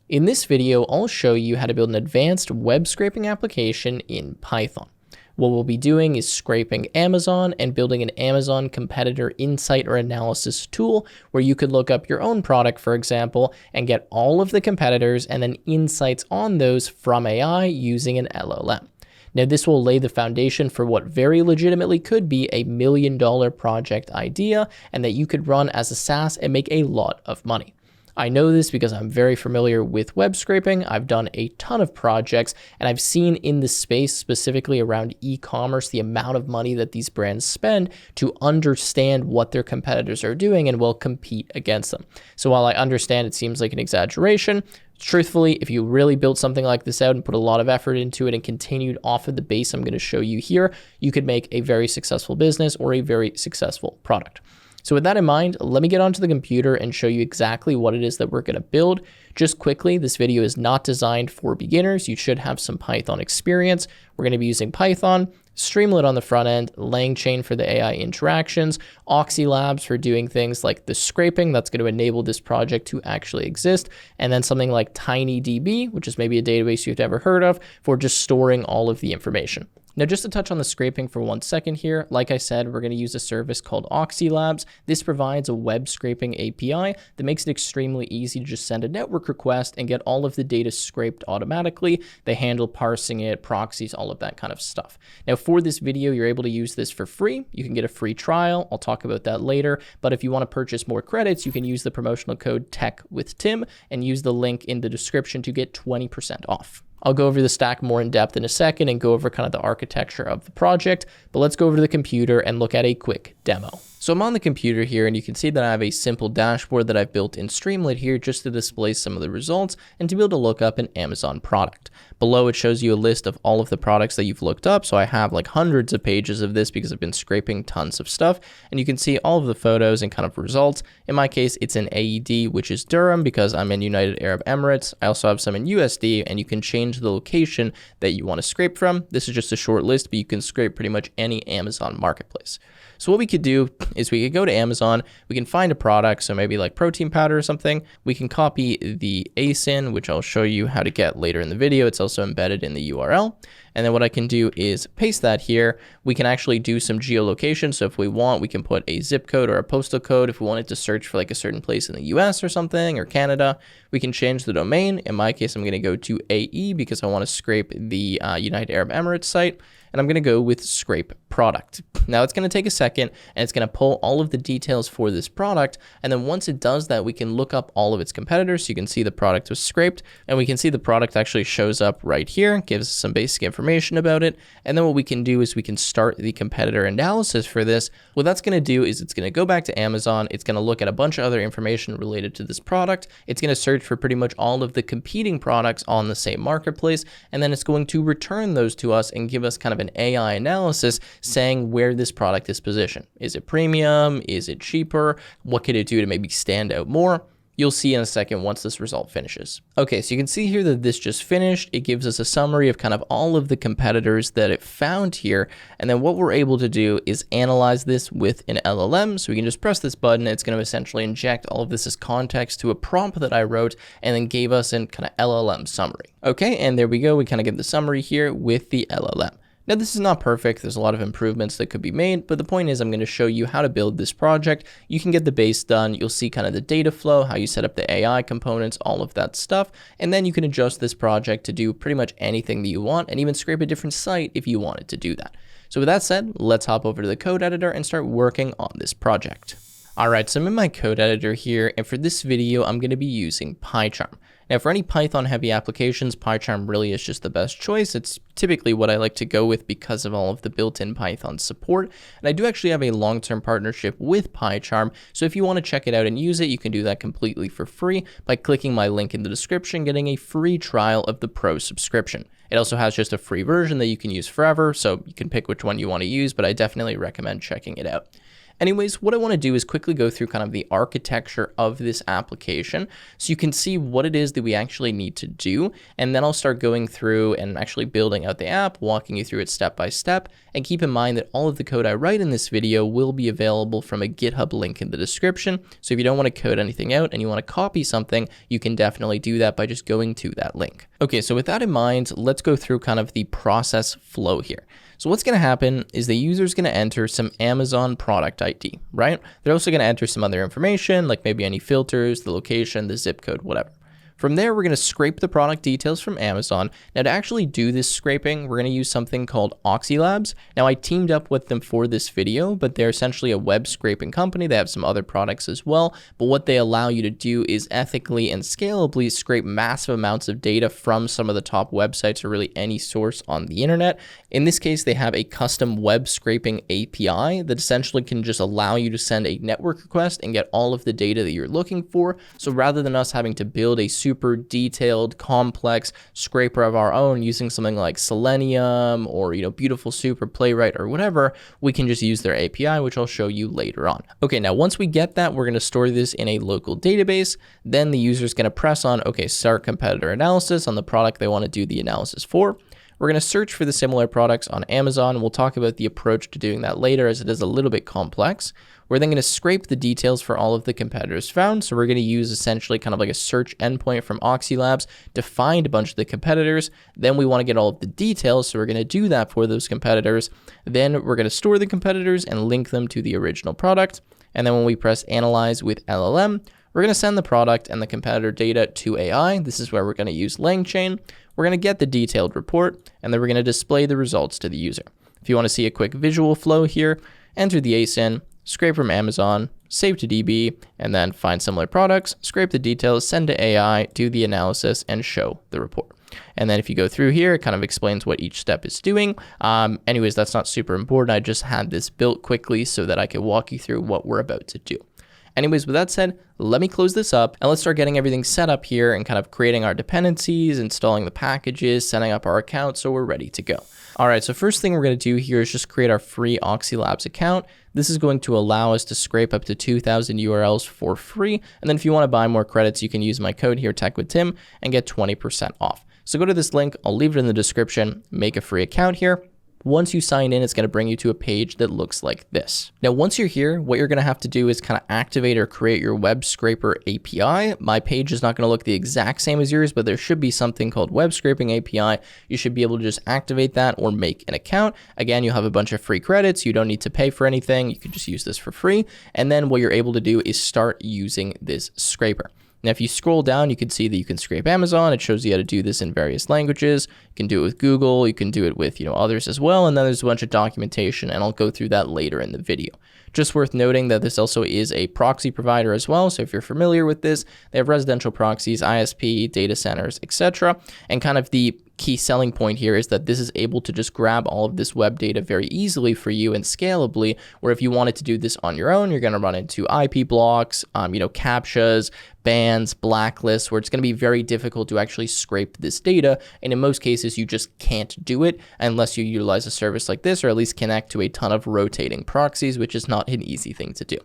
In this video, I'll show you how to build an advanced web scraping application in Python. What we'll be doing is scraping Amazon and building an Amazon competitor insight or analysis tool where you could look up your own product, for example, and get all of the competitors and then insights on those from AI using an LLM. Now, this will lay the foundation for what very legitimately could be a $1 million project idea and that you could run as a SaaS and make a lot of money. I know this because I'm very familiar with web scraping. I've done a ton of projects and I've seen in the space, specifically around e-commerce, the amount of money that these brands spend to understand what their competitors are doing and will compete against them. So while I understand it seems like an exaggeration, truthfully, if you really built something like this out and put a lot of effort into it and continued off of the base I'm going to show you here, you could make a very successful business or a very successful product. So with that in mind, let me get onto the computer and show you exactly what it is that we're going to build. Just quickly, this video is not designed for beginners. You should have some Python experience. We're going to be using Python, Streamlit on the front end, Langchain for the AI interactions, Oxylabs for doing things like the scraping that's going to enable this project to actually exist, and then something like TinyDB, which is maybe a database you've never heard of, for just storing all of the information. Now, just to touch on the scraping for 1 second here, like I said, we're going to use a service called Oxylabs. This provides a web scraping API that makes it extremely easy to just send a network request and get all of the data scraped automatically. They handle parsing it, proxies, all of that kind of stuff. Now, for this video, you're able to use this for free. You can get a free trial. I'll talk about that later. But if you want to purchase more credits, you can use the promotional code TECHWITHTIM and use the link in the description to get 20% off. I'll go over the stack more in depth in a second and go over kind of the architecture of the project, but let's go over to the computer and look at a quick demo. So I'm on the computer here and you can see that I have a simple dashboard that I've built in Streamlit here just to display some of the results and to be able to look up an Amazon product. Below it shows you a list of all of the products that you've looked up. So I have like hundreds of pages of this because I've been scraping tons of stuff and you can see all of the photos and kind of results. In my case, it's in AED, which is Durham because I'm in United Arab Emirates. I also have some in USD and you can change the location that you want to scrape from. This is just a short list, but you can scrape pretty much any Amazon marketplace. So what we could do is we could go to Amazon, we can find a product, so maybe like protein powder or something. We can copy the ASIN, which I'll show you how to get later in the video. It's also embedded in the URL. And then what I can do is paste that here. We can actually do some geolocation. So if we want, we can put a zip code or a postal code. If we wanted to search for like a certain place in the US or something, or Canada, we can change the domain. In my case, I'm going to go to AE because I want to scrape the United Arab Emirates site. And I'm going to go with scrape product. Now it's going to take a second and it's going to pull all of the details for this product. And then once it does that, we can look up all of its competitors. So you can see the product was scraped and we can see the product actually shows up right here, gives us some basic information about it. And then what we can do is we can start the competitor analysis for this. What that's going to do is it's going to go back to Amazon. It's going to look at a bunch of other information related to this product. It's going to search for pretty much all of the competing products on the same marketplace. And then it's going to return those to us and give us kind of an AI analysis saying where this product is positioned. Is it premium? Is it cheaper? What could it do to maybe stand out more? You'll see in a second once this result finishes. Okay, so you can see here that this just finished. It gives us a summary of kind of all of the competitors that it found here. And then what we're able to do is analyze this with an LLM. So we can just press this button. It's going to essentially inject all of this as context to a prompt that I wrote and then gave us a kind of LLM summary. Okay, and there we go. We kind of get the summary here with the LLM. Now, this is not perfect. There's a lot of improvements that could be made, but the point is I'm going to show you how to build this project. You can get the base done. You'll see kind of the data flow, how you set up the AI components, all of that stuff. And then you can adjust this project to do pretty much anything that you want and even scrape a different site if you wanted to do that. So with that said, let's hop over to the code editor and start working on this project. All right, so I'm in my code editor here, and for this video, I'm going to be using PyCharm. Now, for any Python heavy applications, PyCharm really is just the best choice. It's typically what I like to go with because of all of the built-in Python support. And I do actually have a long-term partnership with PyCharm. So if you want to check it out and use it, you can do that completely for free by clicking my link in the description, getting a free trial of the Pro subscription. It also has just a free version that you can use forever. So you can pick which one you want to use, but I definitely recommend checking it out. Anyways, what I want to do is quickly go through kind of the architecture of this application so you can see what it is that we actually need to do. And then I'll start going through and actually building out the app, walking you through it step by step. And keep in mind that all of the code I write in this video will be available from a GitHub link in the description. So if you don't want to code anything out and you want to copy something, you can definitely do that by just going to that link. Okay, so with that in mind, let's go through kind of the process flow here. So what's going to happen is the user is going to enter some Amazon product ID, right? They're also going to enter some other information, like maybe any filters, the location, the zip code, whatever. From there, we're going to scrape the product details from Amazon. Now, to actually do this scraping, we're going to use something called Oxylabs. Now, I teamed up with them for this video, but they're essentially a web scraping company. They have some other products as well. But what they allow you to do is ethically and scalably scrape massive amounts of data from some of the top websites or really any source on the internet. In this case, they have a custom web scraping API that essentially can just allow you to send a network request and get all of the data that you're looking for. So rather than us having to build a super detailed, complex scraper of our own using something like Selenium or, Beautiful Soup or Playwright or whatever, we can just use their API, which I'll show you later on. Okay, now once we get that, we're going to store this in a local database. Then the user is going to press on, start competitor analysis on the product they want to do the analysis for. We're going to search for the similar products on Amazon. We'll talk about the approach to doing that later as it is a little bit complex. We're then going to scrape the details for all of the competitors found. So we're going to use essentially kind of like a search endpoint from Oxylabs to find a bunch of the competitors. Then we want to get all of the details. So we're going to do that for those competitors. Then we're going to store the competitors and link them to the original product. And then when we press analyze with LLM, we're going to send the product and the competitor data to AI. This is where we're going to use Langchain. We're going to get the detailed report, and then we're going to display the results to the user. If you want to see a quick visual flow here, enter the ASIN, scrape from Amazon, save to DB, and then find similar products, scrape the details, send to AI, do the analysis, and show the report. And then if you go through here, it kind of explains what each step is doing. Anyways, that's not super important. I just had this built quickly so that I could walk you through what we're about to do. Anyways, with that said, let me close this up and let's start getting everything set up here and kind of creating our dependencies, installing the packages, setting up our account so we're ready to go. All right, so first thing we're going to do here is just create our free Oxylabs account. This is going to allow us to scrape up to 2,000 URLs for free. And then if you want to buy more credits, you can use my code here, Tech with Tim, and get 20% off. So go to this link. I'll leave it in the description. Make a free account here. Once you sign in, it's going to bring you to a page that looks like this. Now, once you're here, what you're going to have to do is kind of activate or create your web scraper API. My page is not going to look the exact same as yours, but there should be something called web scraping API. You should be able to just activate that or make an account. Again, you'll have a bunch of free credits. You don't need to pay for anything. You can just use this for free. And then what you're able to do is start using this scraper. Now, if you scroll down, you can see that you can scrape Amazon. It shows you how to do this in various languages. You can do it with Google. You can do it with, others as well. And then there's a bunch of documentation, and I'll go through that later in the video. Just worth noting that this also is a proxy provider as well. So if you're familiar with this, they have residential proxies, ISP, data centers, etc. And kind of the key selling point here is that this is able to just grab all of this web data very easily for you and scalably, where if you wanted to do this on your own, you're going to run into IP blocks, CAPTCHAs, bans, blacklists, where it's going to be very difficult to actually scrape this data. And in most cases, you just can't do it unless you utilize a service like this, or at least connect to a ton of rotating proxies, which is not an easy thing to do.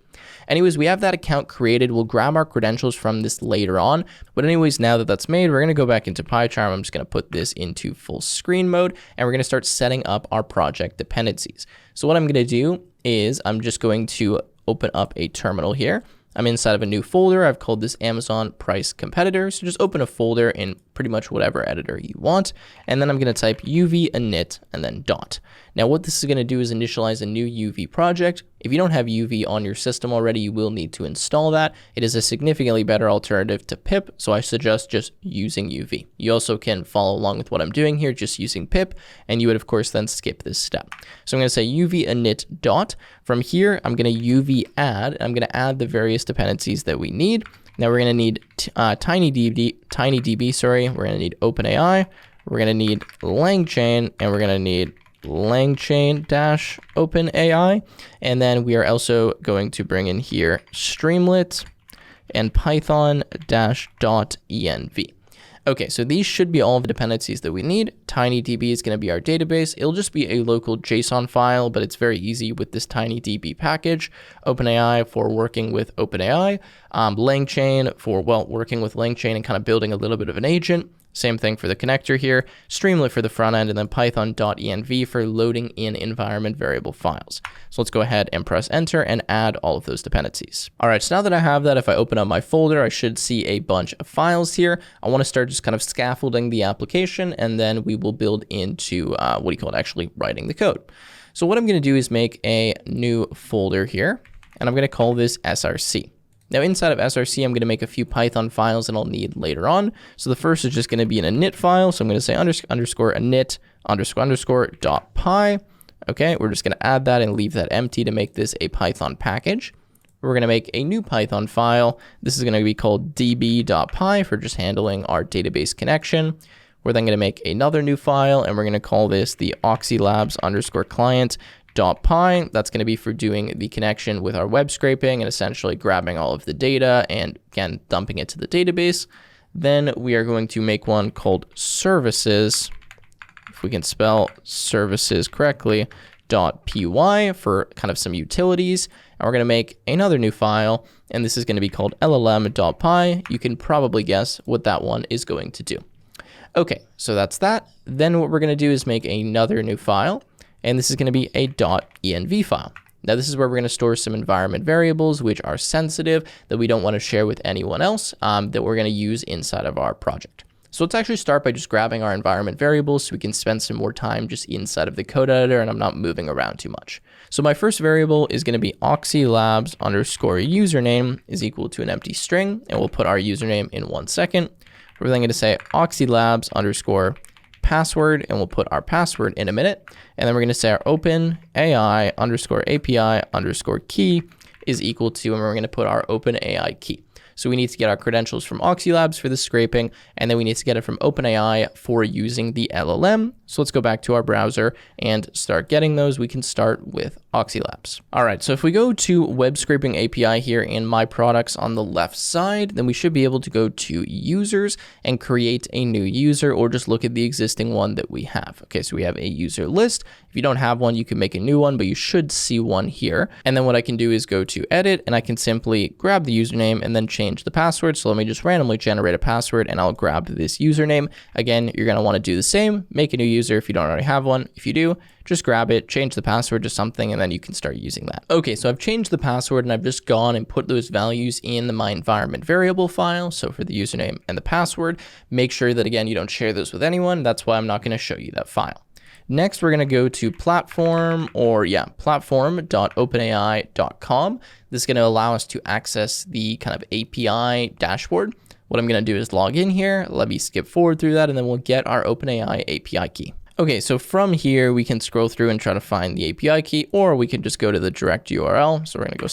Anyways, we have that account created. We'll grab our credentials from this later on. But anyways, now that that's made, we're going to go back into PyCharm. I'm just going to put this into full screen mode, and we're going to start setting up our project dependencies. So what I'm going to do is I'm just going to open up a terminal here. I'm inside of a new folder. I've called this Amazon Price Competitor. So just open a folder in pretty much whatever editor you want. And then I'm going to type UV init and then dot. Now what this is going to do is initialize a new UV project. If you don't have UV on your system already, you will need to install that. It is a significantly better alternative to pip, so I suggest just using UV. You also can follow along with what I'm doing here, just using pip, and you would of course then skip this step. So I'm going to say UV init dot. From here, I'm going to UV add, and I'm going to add the various dependencies that we need. Now we're going to need TinyDB, sorry. We're going to need OpenAI. We're going to need Langchain, and we're going to need Langchain-OpenAI. And then we are also going to bring in here Streamlit and Python-.env. Okay, so these should be all of the dependencies that we need. TinyDB is going to be our database. It'll just be a local JSON file, but it's very easy with this TinyDB package. OpenAI for working with OpenAI. Langchain for, well, working with Langchain and kind of building a little bit of an agent. Same thing for the connector here, Streamlit for the front end, and then python.env for loading in environment variable files. So let's go ahead and press enter and add all of those dependencies. All right, so now that I have that, if I open up my folder, I should see a bunch of files here. I want to start just kind of scaffolding the application, and then we will build into, actually writing the code. So what I'm going to do is make a new folder here, and I'm going to call this SRC. Now inside of SRC, I'm going to make a few Python files that I'll need later on. So the first is just going to be an init file. So I'm going to say underscore init underscore .py. Okay, we're just going to add that and leave that empty to make this a Python package. We're going to make a new Python file. This is going to be called db.py for just handling our database connection. We're then going to make another new file, and we're going to call this the Oxylabs underscore client .py. That's going to be for doing the connection with our web scraping and essentially grabbing all of the data and again dumping it to the database. Then we are going to make one called services, if we can spell services correctly, .py for kind of some utilities. And we're going to make another new file, and this is going to be called LLM.py. You can probably guess what that one is going to do. Okay, so that's that. Then what we're going to do is make another new file, and this is going to be a .env file. Now this is where we're going to store some environment variables which are sensitive that we don't want to share with anyone else that we're going to use inside of our project. So let's actually start by just grabbing our environment variables so we can spend some more time just inside of the code editor and I'm not moving around too much. So my first variable is going to be Oxylabs underscore username is equal to an empty string, and we'll put our username in 1 second. We're then going to say Oxylabs underscore password, and we'll put our password in a minute. And then we're going to say our OpenAI underscore API underscore key is equal to, and we're going to put our OpenAI key. So we need to get our credentials from Oxylabs for the scraping, and then we need to get it from OpenAI for using the LLM. So let's go back to our browser and start getting those. We can start with Oxylabs. All right, so if we go to web scraping API here in My Products on the left side, then we should be able to go to users and create a new user, or just look at the existing one that we have. Okay, so we have a user list. If you don't have one, you can make a new one, but you should see one here. And then what I can do is go to edit, and I can simply grab the username and then change the password. So let me just randomly generate a password, and I'll grab this username. Again, you're going to want to do the same, make a new user if you don't already have one. If you do, just grab it, change the password to something, and then you can start using that. Okay, so I've changed the password and I've just gone and put those values in my environment variable file. So for the username and the password, make sure that again, you don't share those with anyone. That's why I'm not going to show you that file. Next, we're going to go to platform.openai.com. This is going to allow us to access the kind of API dashboard. What I'm going to do is log in here. Let me skip forward through that, and then we'll get our OpenAI API key. Okay, so from here, we can scroll through and try to find the API key, or we can just go to the direct URL. So we're going to go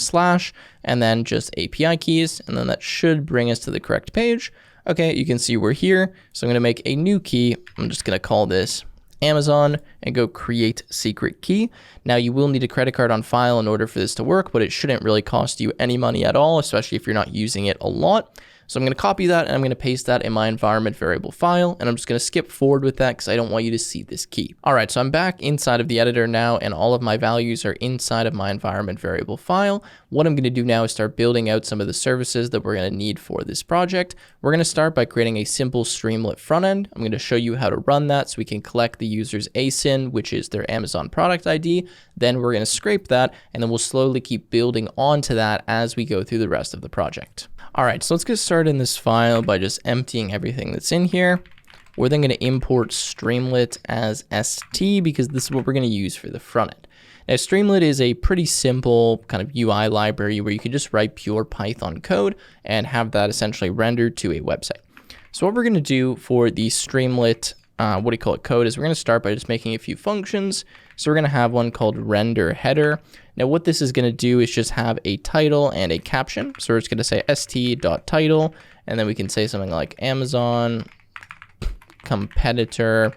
/ and then just API keys, and then that should bring us to the correct page. Okay, you can see we're here. So I'm going to make a new key. I'm just going to call this Amazon and go create secret key. Now you will need a credit card on file in order for this to work, but it shouldn't really cost you any money at all, especially if you're not using it a lot. So I'm going to copy that and I'm going to paste that in my environment variable file, and I'm just going to skip forward with that because I don't want you to see this key. All right, so I'm back inside of the editor now, and all of my values are inside of my environment variable file. What I'm going to do now is start building out some of the services that we're going to need for this project. We're going to start by creating a simple Streamlit front end. I'm going to show you how to run that so we can collect the user's ASIN, which is their Amazon product ID. Then we're going to scrape that, and then we'll slowly keep building onto that as we go through the rest of the project. All right, so let's get started in this file by just emptying everything that's in here. We're then going to import Streamlit as ST because this is what we're going to use for the front end. Now, Streamlit is a pretty simple kind of UI library where you can just write pure Python code and have that essentially rendered to a website. So what we're going to do for the Streamlit code is we're going to start by just making a few functions. So we're going to have one called render header. Now what this is going to do is just have a title and a caption. So we're just going to say st.title, and then we can say something like Amazon competitor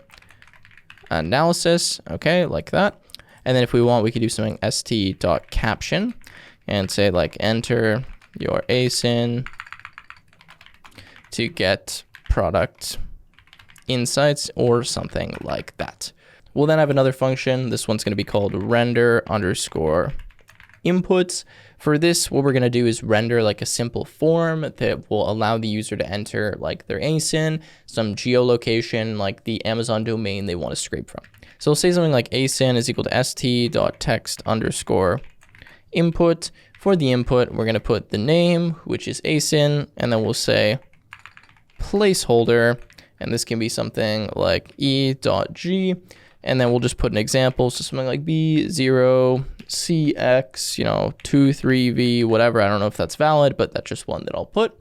analysis, okay, like that. And then if we want, we could do something st.caption and say like enter your ASIN to get product insights or something like that. We'll then have another function. This one's going to be called render underscore inputs. For this, what we're going to do is render like a simple form that will allow the user to enter like their ASIN, some geolocation, like the Amazon domain they want to scrape from. So we'll say something like ASIN is equal to st.text underscore input. For the input, we're going to put the name, which is ASIN, and then we'll say placeholder, and this can be something like e.g, and then we'll just put an example, so something like b0cx, 23v, whatever. I don't know if that's valid, but that's just one that I'll put.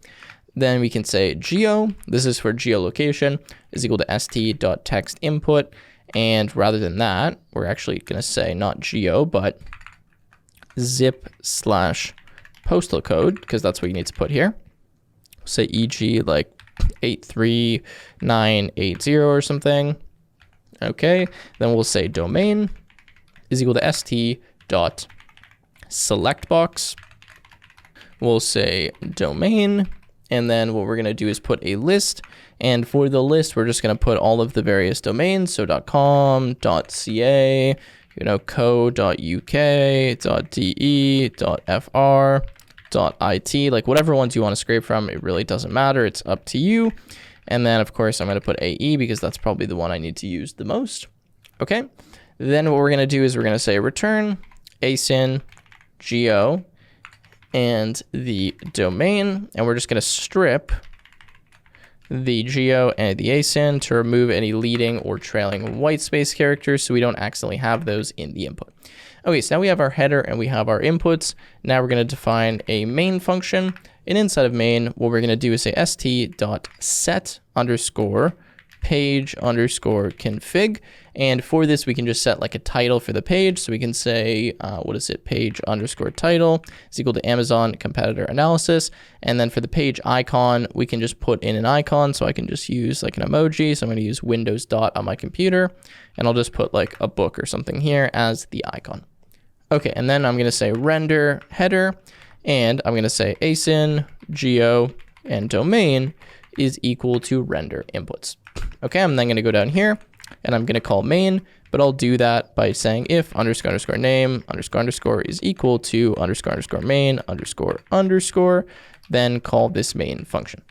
Then we can say geo, this is for geolocation, is equal to st.text input, and rather than that, we're actually going to say not geo, but zip/postal code, because that's what you need to put here. Say e.g. like 83980 or something. Okay, then we'll say domain is equal to st.selectbox. We'll say domain, and then what we're going to do is put a list. And for the list, we're just going to put all of the various domains. So .com, .ca, co.uk, .de, .fr, .it, like whatever ones you want to scrape from, it really doesn't matter. It's up to you. And then of course I'm going to put AE because that's probably the one I need to use the most. Okay. Then what we're going to do is we're going to say return ASIN geo and the domain, and we're just going to strip the geo and the ASIN to remove any leading or trailing white space characters so we don't accidentally have those in the input. Okay, so now we have our header and we have our inputs. Now we're going to define a main function. And inside of main, what we're going to do is say st.set underscore page underscore config. And for this, we can just set like a title for the page. So we can say, page underscore title is equal to Amazon competitor analysis. And then for the page icon, we can just put in an icon. So I can just use like an emoji. So I'm going to use Windows dot on my computer, and I'll just put like a book or something here as the icon. Okay, and then I'm going to say render header, and I'm going to say ASIN, geo, and domain is equal to render inputs. Okay, I'm then going to go down here, and I'm going to call main, but I'll do that by saying if underscore underscore name underscore underscore is equal to underscore underscore main underscore underscore, then call this main function.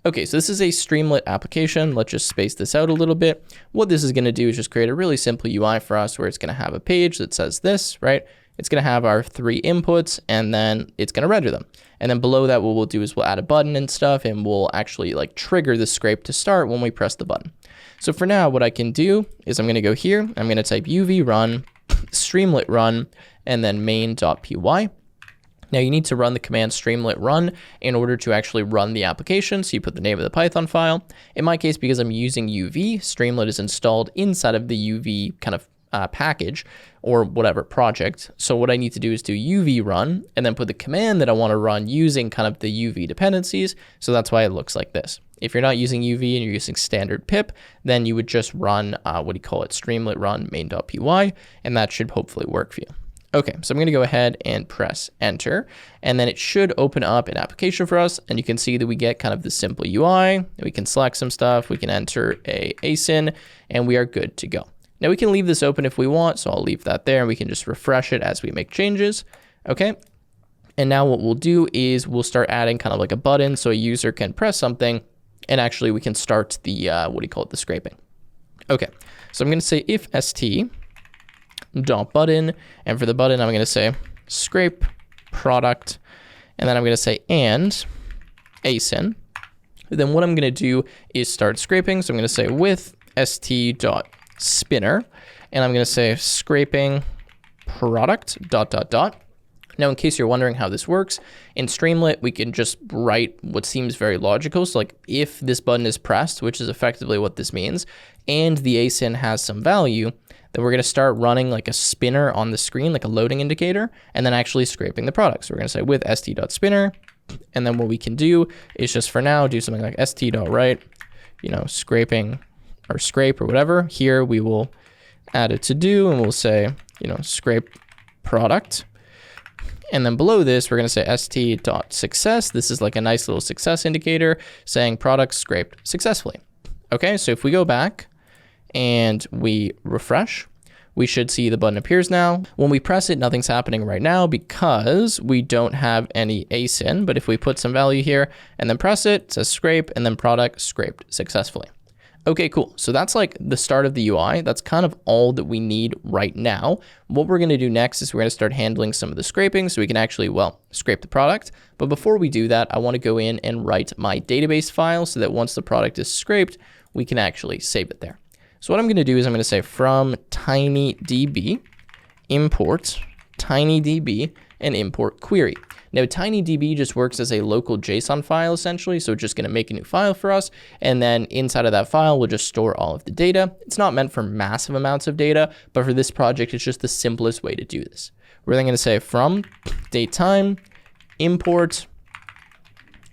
Okay, so this is a Streamlit application. Let's just space this out a little bit. What this is going to do is just create a really simple UI for us where it's going to have a page that says this, right? It's going to have our 3 inputs, and then it's going to render them. And then below that, what we'll do is we'll add a button and stuff, and we'll actually like trigger the scrape to start when we press the button. So for now, what I can do is I'm going to go here. I'm going to type uv run, streamlit run, and then main.py. Now you need to run the command streamlit run in order to actually run the application. So you put the name of the Python file. In my case, because I'm using UV, Streamlit is installed inside of the UV kind of package or whatever project. So what I need to do is do UV run and then put the command that I want to run using kind of the UV dependencies. So that's why it looks like this. If you're not using UV and you're using standard pip, then you would just run, streamlit run main.py, and that should hopefully work for you. Okay, so I'm going to go ahead and press enter, and then it should open up an application for us, and you can see that we get kind of the simple UI. We can select some stuff, we can enter a ASIN, and we are good to go. Now we can leave this open if we want, so I'll leave that there, and we can just refresh it as we make changes. Okay, and now what we'll do is we'll start adding kind of like a button so a user can press something, and actually we can start the, the scraping. Okay, so I'm going to say if st dot button, and for the button I'm going to say scrape product, and then I'm going to say and ASIN. Then what I'm going to do is start scraping. So I'm going to say with st dot spinner, and I'm going to say scraping product ... Now, in case you're wondering how this works, in Streamlit, we can just write what seems very logical. So like if this button is pressed, which is effectively what this means, and the ASIN has some value, then we're going to start running like a spinner on the screen, like a loading indicator, and then actually scraping the product. So we're going to say with st.spinner, and then what we can do is just for now do something like st.write, scraping or scrape or whatever. Here we will add a to do, and we'll say, scrape product. And then below this, we're going to say st.success. This is like a nice little success indicator saying product scraped successfully. Okay, so if we go back and we refresh, we should see the button appears now. When we press it, nothing's happening right now because we don't have any asyn. But if we put some value here and then press it, it says scrape and then product scraped successfully. Okay, cool. So that's like the start of the UI. That's kind of all that we need right now. What we're going to do next is we're going to start handling some of the scraping so we can actually, well, scrape the product. But before we do that, I want to go in and write my database file so that once the product is scraped, we can actually save it there. So what I'm going to do is I'm going to say from tinydb import tinydb and import query. Now tinydb just works as a local JSON file essentially, so it's just going to make a new file for us, and then inside of that file we'll just store all of the data. It's not meant for massive amounts of data, but for this project it's just the simplest way to do this. We're then going to say from datetime import,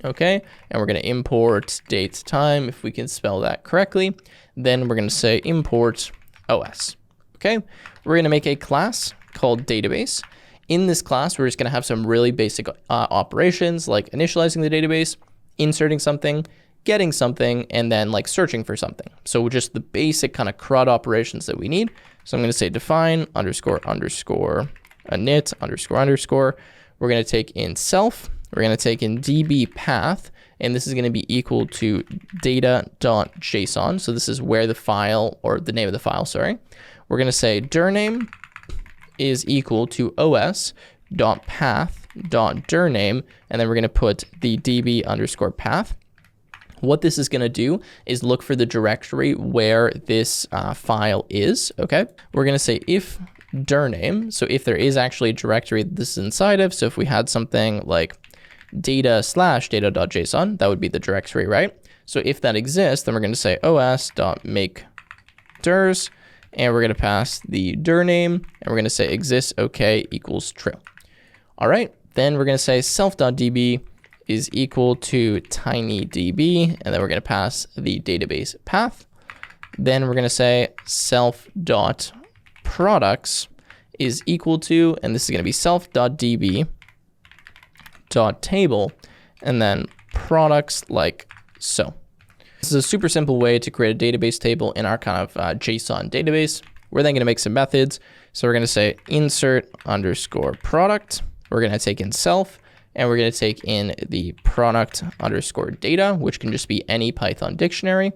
okay, and we're going to import datetime if we can spell that correctly. Then we're going to say import OS. Okay, we're going to make a class called database. In this class, we're just going to have some really basic operations like initializing the database, inserting something, getting something, and then like searching for something. So just the basic kind of CRUD operations that we need. So I'm going to say define underscore underscore init underscore underscore. We're going to take in self. We're going to take in db path. And this is going to be equal to data.json. So this is where the file, or the name of the file, sorry. We're going to say dir name is equal to os.path.dir name. And then we're going to put the db underscore path. What this is going to do is look for the directory where this file is. Okay. We're going to say if dir name. So if there is actually a directory that this is inside of. So if we had something like data/data.json, that would be the directory, right? So if that exists, then we're going to say os.make dirs, and we're going to pass the dir name, and we're going to say exists okay equals true. All right, then we're going to say self.db is equal to tinydb, and then we're going to pass the database path. Then we're going to say self.products is equal to, and this is going to be self.db table, and then products like so. This is a super simple way to create a database table in our kind of JSON database. We're then going to make some methods. So we're going to say insert underscore product. We're going to take in self, and we're going to take in the product underscore data, which can just be any Python dictionary.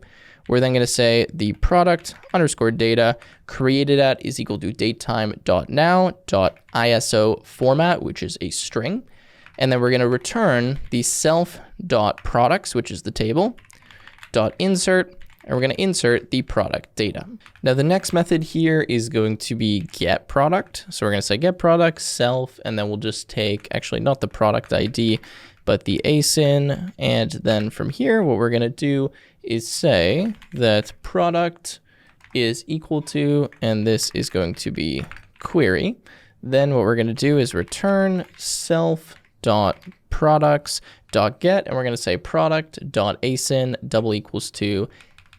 We're then going to say the product underscore data created at is equal to datetime.now.iso format, which is a string. And then we're going to return the self.products, which is the table, .insert, and we're going to insert the product data. Now the next method here is going to be get product. So we're going to say get product self, and then we'll just take actually not the product ID, but the asyn. And then from here, what we're going to do is say that product is equal to, and this is going to be query. Then what we're going to do is return self.products.get, and we're going to say product.asyn double equals to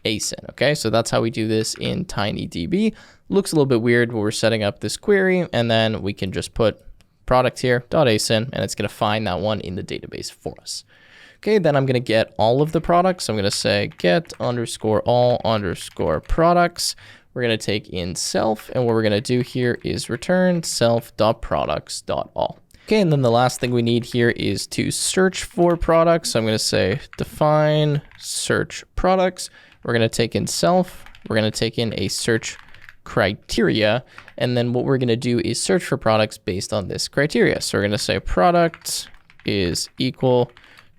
asyn. Okay, so that's how we do this in tinydb. Looks a little bit weird when we're setting up this query, and then we can just put product here .asyn, and it's going to find that one in the database for us. Okay, then I'm going to get all of the products. I'm going to say get underscore all underscore products. We're going to take in self, and what we're going to do here is return self.products.all. Okay, and then the last thing we need here is to search for products. So I'm going to say define search products. We're going to take in self. We're going to take in a search criteria. And then what we're going to do is search for products based on this criteria. So we're going to say product is equal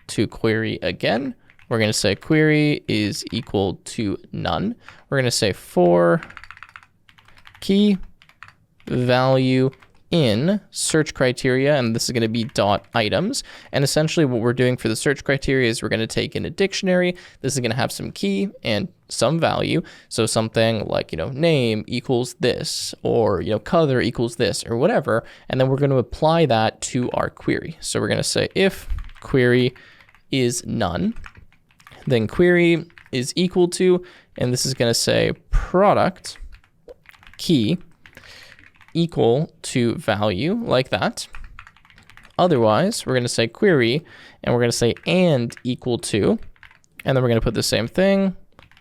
to query again. We're going to say query is equal to none. We're going to say for key value in search criteria, and this is going to be .items. And essentially what we're doing for the search criteria is we're going to take in a dictionary. This is going to have some key and some value. So something like, name equals this, or, color equals this, or whatever. And then we're going to apply that to our query. So we're going to say if query is none, then query is equal to, and this is going to say product key equal to value, like that. Otherwise, we're going to say query, and we're going to say and equal to, and then we're going to put the same thing,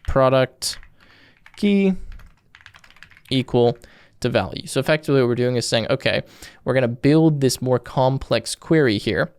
product key equal to value. So effectively what we're doing is saying, okay, we're going to build this more complex query here.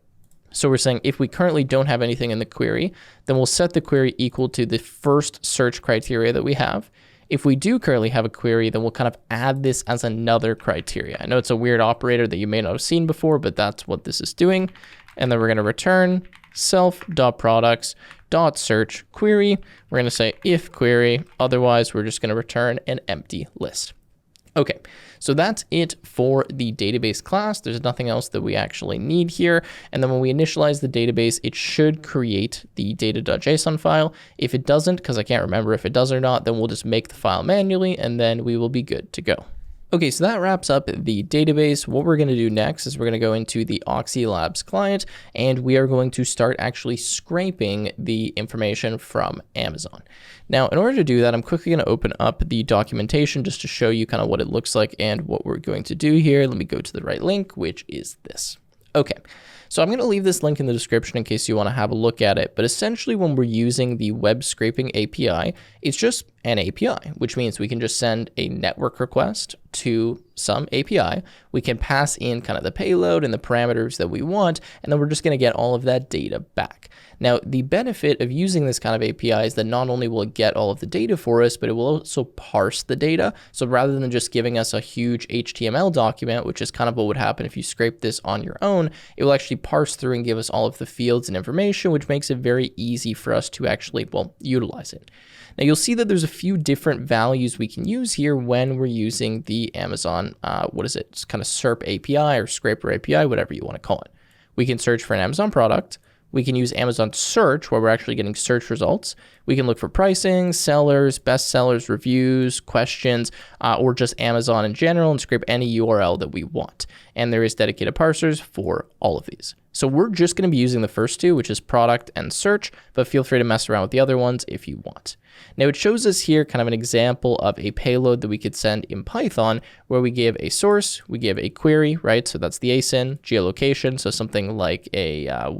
So we're saying if we currently don't have anything in the query, then we'll set the query equal to the first search criteria that we have. If we do currently have a query, then we'll kind of add this as another criteria. I know it's a weird operator that you may not have seen before, but that's what this is doing. And then we're going to return self.products.search query. We're going to say if query, otherwise we're just going to return an empty list. Okay, so that's it for the database class. There's nothing else that we actually need here. And then when we initialize the database, it should create the data.json file. If it doesn't, because I can't remember if it does or not, then we'll just make the file manually and then we will be good to go. Okay, so that wraps up the database. What we're going to do next is we're going to go into the Oxylabs client, and we are going to start actually scraping the information from Amazon. Now, in order to do that, I'm quickly going to open up the documentation just to show you kind of what it looks like and what we're going to do here. Let me go to the right link, which is this. Okay, so I'm going to leave this link in the description in case you want to have a look at it. But essentially, when we're using the web scraping API, it's just an API, which means we can just send a network request to some API. We can pass in kind of the payload and the parameters that we want, and then we're just going to get all of that data back. Now, the benefit of using this kind of API is that not only will it get all of the data for us, but it will also parse the data. So rather than just giving us a huge HTML document, which is kind of what would happen if you scrape this on your own, it will actually parse through and give us all of the fields and information, which makes it very easy for us to actually, well, utilize it. Now you'll see that there's a few different values we can use here when we're using the Amazon, it's kind of SERP API or Scraper API, whatever you want to call it. We can search for an Amazon product. We can use Amazon search where we're actually getting search results. We can look for pricing, sellers, best sellers, reviews, questions, or just Amazon in general and scrape any URL that we want. And there is dedicated parsers for all of these. So we're just going to be using the first two, which is product and search, but feel free to mess around with the other ones if you want. Now it shows us here kind of an example of a payload that we could send in Python where we give a source, we give a query, right? So that's the ASIN, geolocation, so something like a, a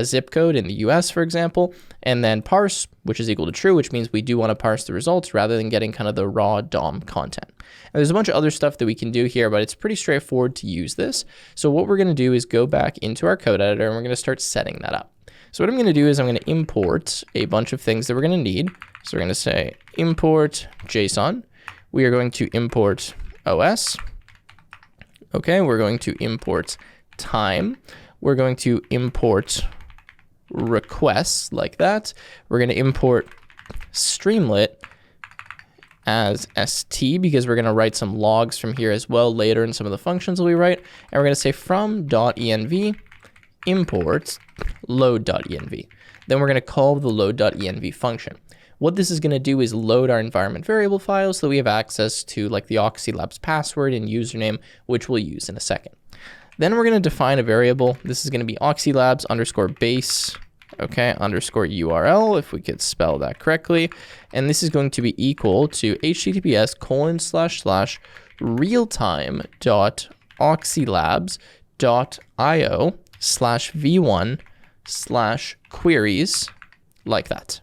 zip code in the US, for example, and then parse, which is equal to true, which means we do want to parse the results rather than getting kind of the raw DOM content. And there's a bunch of other stuff that we can do here, but it's pretty straightforward to use this. So what we're going to do is go back into our code editor and we're going to start setting that up. So what I'm going to do is I'm going to import a bunch of things that we're going to need. So we're going to say import JSON. We are going to import OS. Okay, we're going to import time. We're going to import requests like that. We're going to import Streamlit as st because we're going to write some logs from here as well later in some of the functions that we write. And we're going to say from.env import load.env. Then we're going to call the load.env function. What this is going to do is load our environment variable files so that we have access to like the Oxylabs password and username, which we'll use in a second. Then we're going to define a variable. This is going to be Oxylabs _ base, okay, underscore URL, if we could spell that correctly. And this is going to be equal to https://realtime.oxylabs.io/v1/queries like that.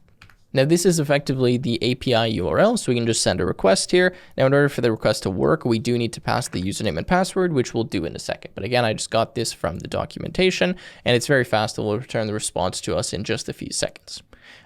Now this is effectively the API URL, so we can just send a request here. Now in order for the request to work, we do need to pass the username and password, which we'll do in a second. But again, I just got this from the documentation, and it's very fast. It will return the response to us in just a few seconds.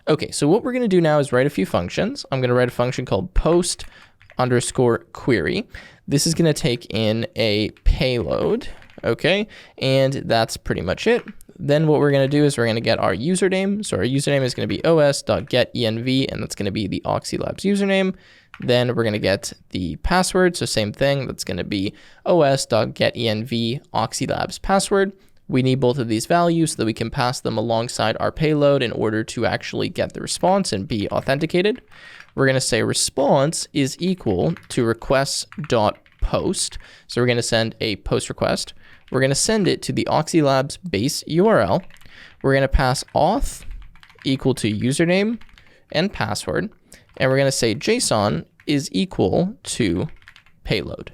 Okay, so what we're going to do now is write a few functions. I'm going to write a function called post_query. This is going to take in a payload, okay, and that's pretty much it. Then what we're going to do is we're going to get our username. So our username is going to be os.getEnv, and that's going to be the Oxylabs username. Then we're going to get the password. So same thing. That's going to be os.getEnv Oxylabs password. We need both of these values so that we can pass them alongside our payload in order to actually get the response and be authenticated. We're going to say response is equal to requests.post. So we're going to send a post request. We're going to send it to the Oxylabs base URL. We're going to pass auth equal to username and password. And we're going to say JSON is equal to payload.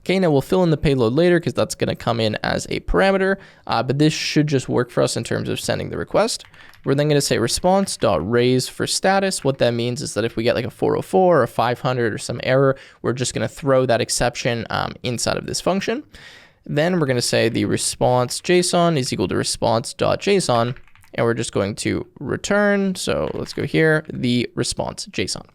Okay, now we'll fill in the payload later because that's going to come in as a parameter, but this should just work for us in terms of sending the request. We're then going to say response.raise for status. What that means is that if we get like a 404 or a 500 or some error, we're just going to throw that exception inside of this function. Then we're going to say the response JSON is equal to response.json, and we're just going to return. So let's go here, the response JSON.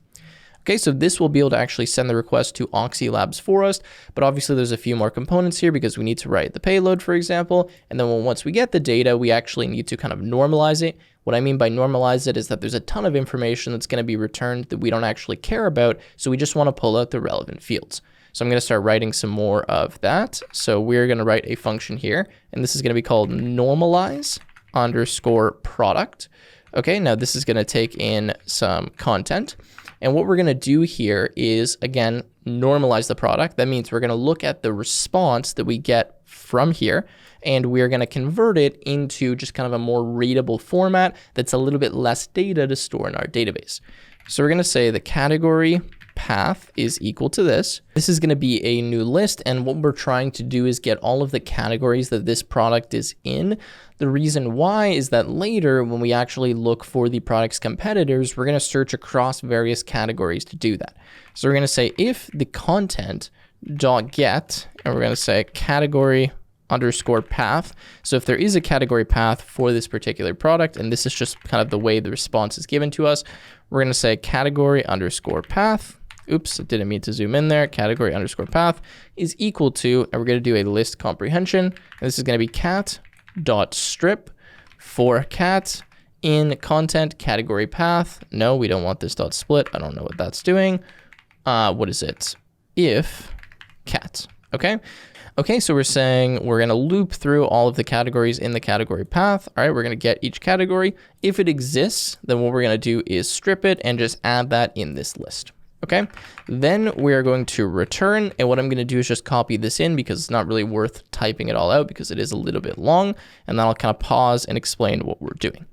Okay, so this will be able to actually send the request to Oxylabs for us, but obviously there's a few more components here because we need to write the payload, for example, and then once we get the data, we actually need to kind of normalize it. What I mean by normalize it is that there's a ton of information that's going to be returned that we don't actually care about, so we just want to pull out the relevant fields. So I'm going to start writing some more of that. So we're going to write a function here, and this is going to be called normalize underscore product. Okay, now this is going to take in some content. And what we're going to do here is, again, normalize the product. That means we're going to look at the response that we get from here, and we're going to convert it into just kind of a more readable format that's a little bit less data to store in our database. So we're going to say the category path is equal to this. This is going to be a new list, and what we're trying to do is get all of the categories that this product is in. The reason why is that later when we actually look for the product's competitors, we're going to search across various categories to do that. So we're going to say if the content dot get, and we're going to say category underscore path. So if there is a category path for this particular product, and this is just kind of the way the response is given to us, we're going to say category underscore path. Oops, I didn't mean to zoom in there. Category underscore path is equal to, and we're going to do a list comprehension. And this is going to be cat dot strip for cat in content category path. No, we don't want this dot split. I don't know what that's doing. What is it? If cat. Okay. Okay, so we're saying we're going to loop through all of the categories in the category path. All right, we're going to get each category. If it exists, then what we're going to do is strip it and just add that in this list. Okay, then we're going to return, and what I'm going to do is just copy this in because it's not really worth typing it all out because it is a little bit long, and then I'll kind of pause and explain what we're doing.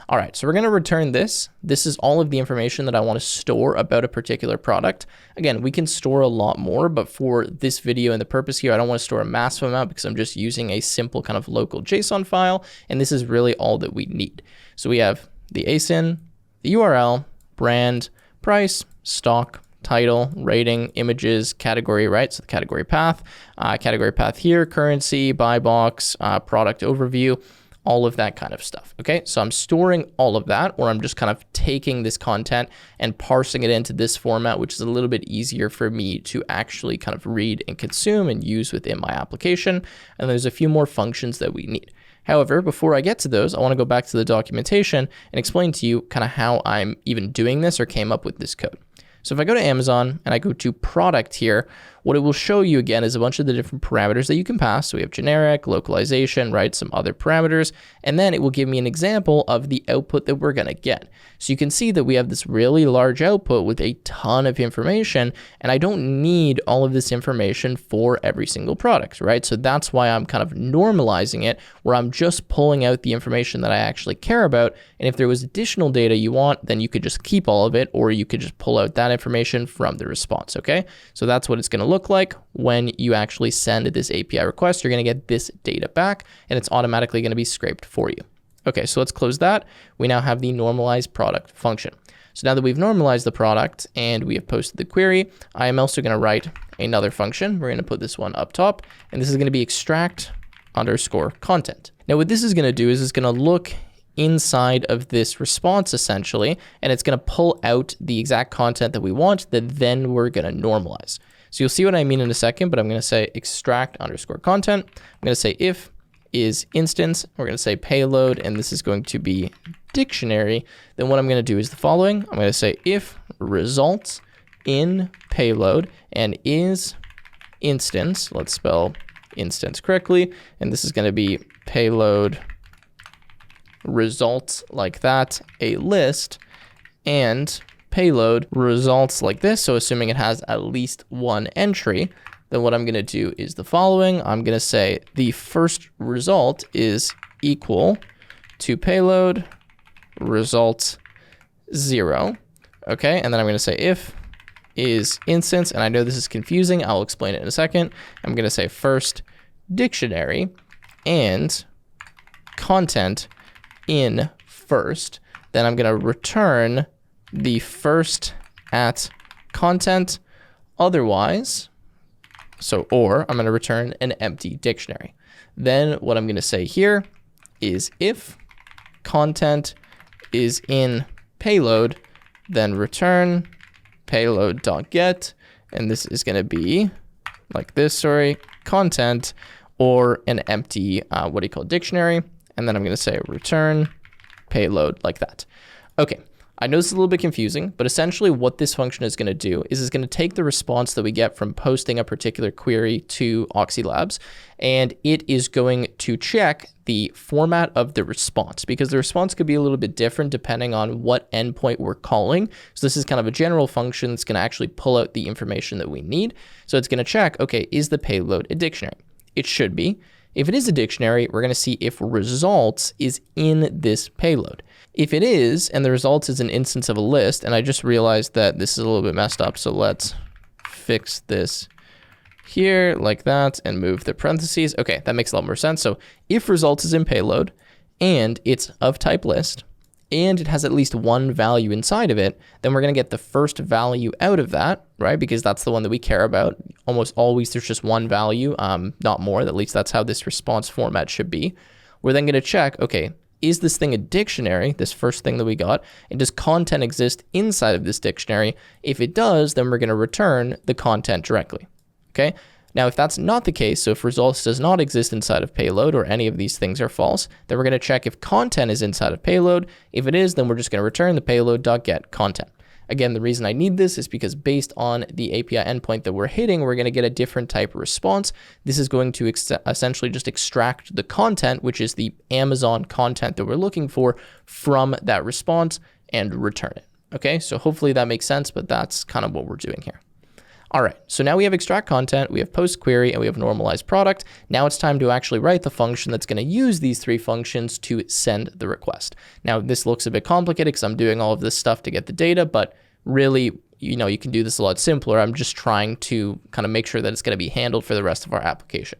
All right, so we're going to return this. This is all of the information that I want to store about a particular product. Again, we can store a lot more, but for this video and the purpose here, I don't want to store a massive amount because I'm just using a simple kind of local JSON file, and this is really all that we need. So we have the ASIN, the URL, brand, price, stock, title, rating, images, category, right? So the category path here, currency, buy box, product overview, all of that kind of stuff. Okay, so I'm storing all of that, or I'm just kind of taking this content and parsing it into this format, which is a little bit easier for me to actually kind of read and consume and use within my application. And there's a few more functions that we need. However, before I get to those, I want to go back to the documentation and explain to you kind of how I'm even doing this or came up with this code. So if I go to Amazon and I go to product here, what it will show you again is a bunch of the different parameters that you can pass. So we have generic, localization, right? Some other parameters, and then it will give me an example of the output that we're going to get. So you can see that we have this really large output with a ton of information, and I don't need all of this information for every single product, right? So that's why I'm kind of normalizing it, where I'm just pulling out the information that I actually care about. And if there was additional data you want, then you could just keep all of it, or you could just pull out that information from the response, okay? So that's what it's going to look like when you actually send this API request. You're going to get this data back, and it's automatically going to be scraped for you. Okay, so let's close that. We now have the normalize product function. So now that we've normalized the product and we have posted the query, I am also going to write another function. We're going to put this one up top, and this is going to be extract underscore content. Now what this is going to do is it's going to look inside of this response essentially, and it's going to pull out the exact content that we want that then we're going to normalize. So you'll see what I mean in a second, but I'm going to say extract underscore content. I'm going to say if is instance, we're going to say payload, and this is going to be dictionary. Then what I'm going to do is the following. I'm going to say if results in payload and is instance, let's spell instance correctly, and this is going to be payload results like that, a list, and payload results like this. So assuming it has at least one entry, then what I'm going to do is the following. I'm going to say the first result is equal to payload result 0. Okay, and then I'm going to say if is instance, and I know this is confusing. I'll explain it in a second. I'm going to say first dictionary and content in first. Then I'm going to return the first at content. Otherwise, or I'm going to return an empty dictionary. Then what I'm going to say here is if content is in payload, then return payload.get, and this is going to be like this, content or an empty, dictionary. And then I'm going to say return payload like that. Okay. I know this is a little bit confusing, but essentially what this function is going to do is it's going to take the response that we get from posting a particular query to Oxylabs, and it is going to check the format of the response, because the response could be a little bit different depending on what endpoint we're calling. So this is kind of a general function that's going to actually pull out the information that we need. So it's going to check, okay, is the payload a dictionary? It should be. If it is a dictionary, we're going to see if results is in this payload. If it is, and the results is an instance of a list, and I just realized that this is a little bit messed up, so let's fix this here like that and move the parentheses. Okay, that makes a lot more sense. So if results is in payload and it's of type list and it has at least one value inside of it, then we're going to get the first value out of that, right? Because that's the one that we care about. Almost always there's just one value, not more. At least that's how this response format should be. We're then going to check, okay, is this thing a dictionary, this first thing that we got, and does content exist inside of this dictionary? If it does, then we're going to return the content directly, okay? Now, if that's not the case, so if results does not exist inside of payload or any of these things are false, then we're going to check if content is inside of payload. If it is, then we're just going to return the payload.get content. Again, the reason I need this is because based on the API endpoint that we're hitting, we're going to get a different type of response. This is going to essentially just extract the content, which is the Amazon content that we're looking for, from that response and return it. Okay, so hopefully that makes sense, but that's kind of what we're doing here. All right, so now we have extract content, we have post query, and we have normalize product. Now it's time to actually write the function that's going to use these three functions to send the request. Now this looks a bit complicated because I'm doing all of this stuff to get the data, but really, you can do this a lot simpler. I'm just trying to kind of make sure that it's going to be handled for the rest of our application.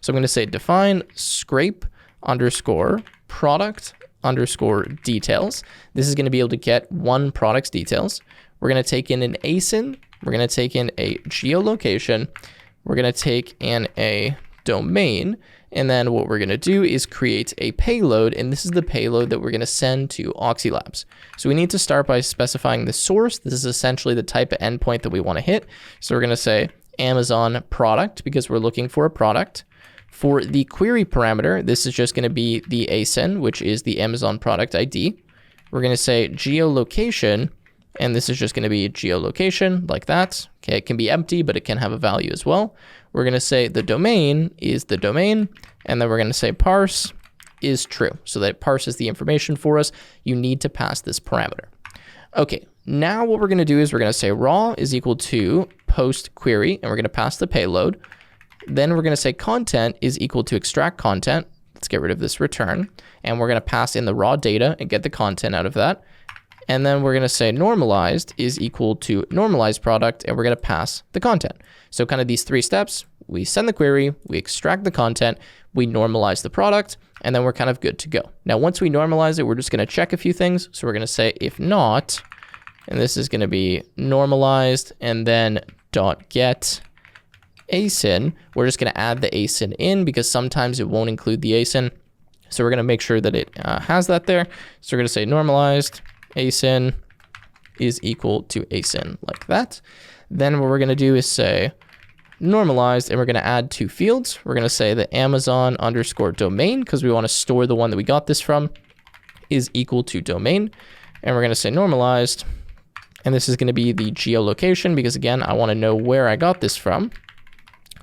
So I'm going to say define scrape underscore product underscore details. This is going to be able to get one product's details. We're going to take in an ASIN. We're going to take in a geolocation. We're going to take in a domain. And then what we're going to do is create a payload. And this is the payload that we're going to send to Oxylabs. So we need to start by specifying the source. This is essentially the type of endpoint that we want to hit. So we're going to say Amazon product because we're looking for a product. For the query parameter, this is just going to be the ASIN, which is the Amazon product ID. We're going to say geolocation. And this is just going to be geolocation like that. Okay, it can be empty, but it can have a value as well. We're going to say the domain is the domain, and then we're going to say parse is true. So that it parses the information for us. You need to pass this parameter. Okay, now what we're going to do is we're going to say raw is equal to post query, and we're going to pass the payload. Then we're going to say content is equal to extract content. Let's get rid of this return. And we're going to pass in the raw data and get the content out of that. And then we're going to say normalized is equal to normalized product, and we're going to pass the content. So kind of these three steps, we send the query, we extract the content, we normalize the product, and then we're kind of good to go. Now, once we normalize it, we're just going to check a few things. So we're going to say if not, and this is going to be normalized, and then .get ASIN. We're just going to add the ASIN in because sometimes it won't include the ASIN. So we're going to make sure that it has that there. So we're going to say normalized ASIN is equal to ASIN like that. Then what we're going to do is say normalized, and we're going to add two fields. We're going to say the Amazon underscore domain because we want to store the one that we got this from is equal to domain. And we're going to say normalized, and this is going to be the geolocation because again, I want to know where I got this from.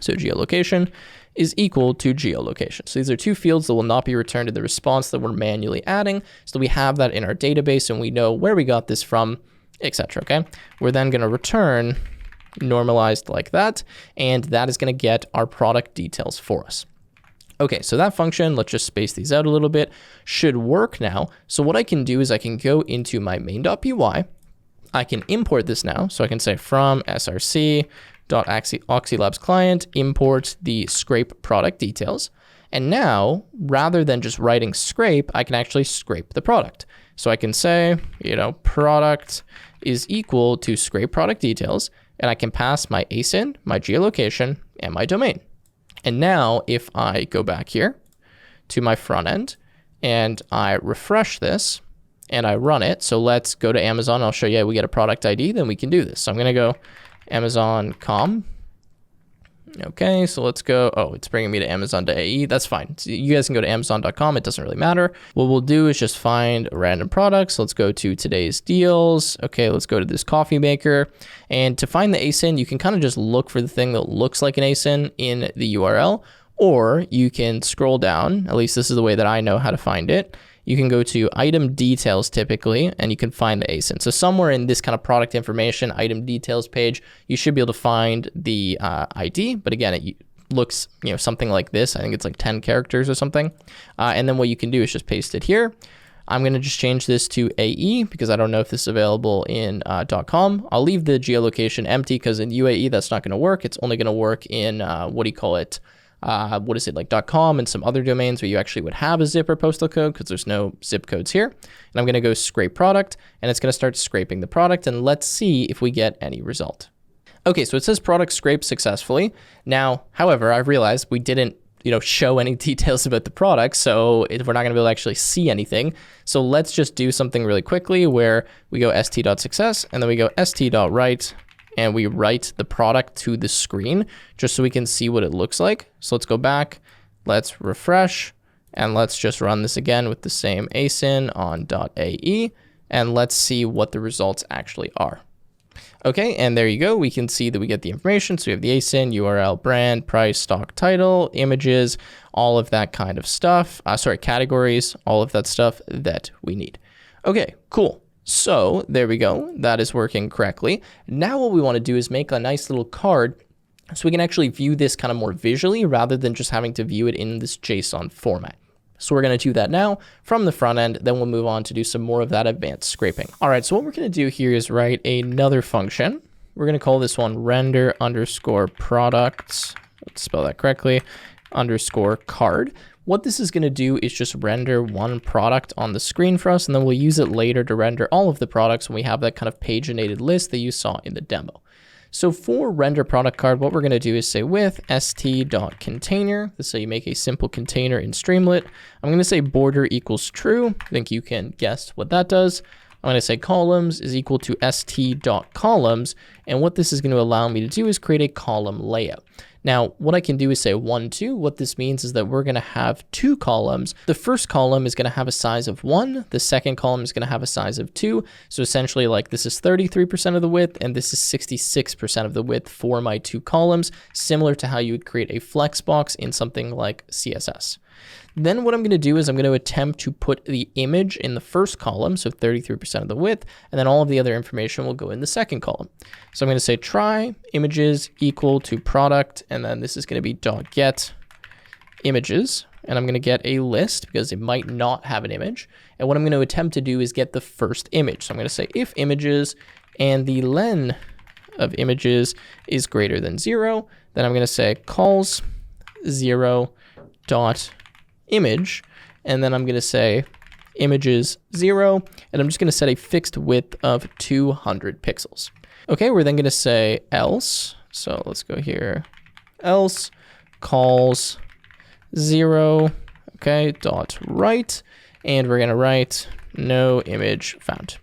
So geolocation is equal to geolocation. So these are two fields that will not be returned in the response that we're manually adding. So we have that in our database and we know where we got this from, etc. Okay. We're then going to return normalized like that. And that is going to get our product details for us. Okay, so that function, let's just space these out a little bit, should work now. So what I can do is I can go into my main.py. I can import this now. So I can say from src.oxylabs client, import the scrape product details. And now, rather than just writing scrape, I can actually scrape the product. So I can say, product is equal to scrape product details, and I can pass my ASIN, my geolocation, and my domain. And now if I go back here to my front end and I refresh this and I run it, so let's go to Amazon. I'll show you how we get a product ID, then we can do this. So I'm going to go Amazon.com. Okay, so let's go. Oh, it's bringing me to Amazon.ae. That's fine. So you guys can go to Amazon.com. It doesn't really matter. What we'll do is just find a random product. So let's go to today's deals. Okay, let's go to this coffee maker. And to find the ASIN, you can kind of just look for the thing that looks like an ASIN in the URL, or you can scroll down. At least this is the way that I know how to find it. You can go to item details typically, and you can find the ASIN. So somewhere in this kind of product information, item details page, you should be able to find the ID. But again, it looks something like this. I think it's like 10 characters or something. And then what you can do is just paste it here. I'm going to just change this to AE because I don't know if this is available in .com. I'll leave the geolocation empty because in UAE, that's not going to work. It's only going to work in, like .com and some other domains where you actually would have a zip or postal code because there's no zip codes here. And I'm going to go scrape product, and it's going to start scraping the product, and let's see if we get any result. Okay, so it says product scraped successfully. Now, however, I've realized we didn't show any details about the product, so we're not going to be able to actually see anything. So let's just do something really quickly where we go st.success, and then we go st.write, and we write the product to the screen just so we can see what it looks like. So let's go back, let's refresh, and let's just run this again with the same ASIN on .ae, and let's see what the results actually are. Okay, and there you go. We can see that we get the information. So we have the ASIN, URL, brand, price, stock title, images, all of that kind of stuff. Categories, all of that stuff that we need. Okay, cool. So there we go. That is working correctly. Now what we want to do is make a nice little card so we can actually view this kind of more visually rather than just having to view it in this JSON format. So we're going to do that now from the front end, then we'll move on to do some more of that advanced scraping. All right, so what we're going to do here is write another function. We're going to call this one render underscore products, let's spell that correctly, underscore card. What this is going to do is just render one product on the screen for us, and then we'll use it later to render all of the products when we have that kind of paginated list that you saw in the demo. So for render product card, what we're going to do is say with st.container. This is how you make a simple container in Streamlit. I'm going to say border equals true. I think you can guess what that does. I'm going to say columns is equal to st.columns. And what this is going to allow me to do is create a column layout. Now, what I can do is say 1, 2. What this means is that we're going to have 2 columns. The first column is going to have a size of 1. The second column is going to have a size of 2. So essentially, like this is 33% of the width, and this is 66% of the width for my 2 columns, similar to how you would create a flex box in something like CSS. Then what I'm going to do is I'm going to attempt to put the image in the first column, so 33% of the width, and then all of the other information will go in the second column. So I'm going to say try images equal to product, and then this is going to be .get images, and I'm going to get a list because it might not have an image. And what I'm going to attempt to do is get the first image. So I'm going to say if images and the len of images is greater than 0, then I'm going to say calls 0 dot image, and then I'm going to say images 0, and I'm just going to set a fixed width of 200 pixels. Okay, we're then going to say else. So let's go here. Else calls 0, okay, dot write, and we're going to write no image found.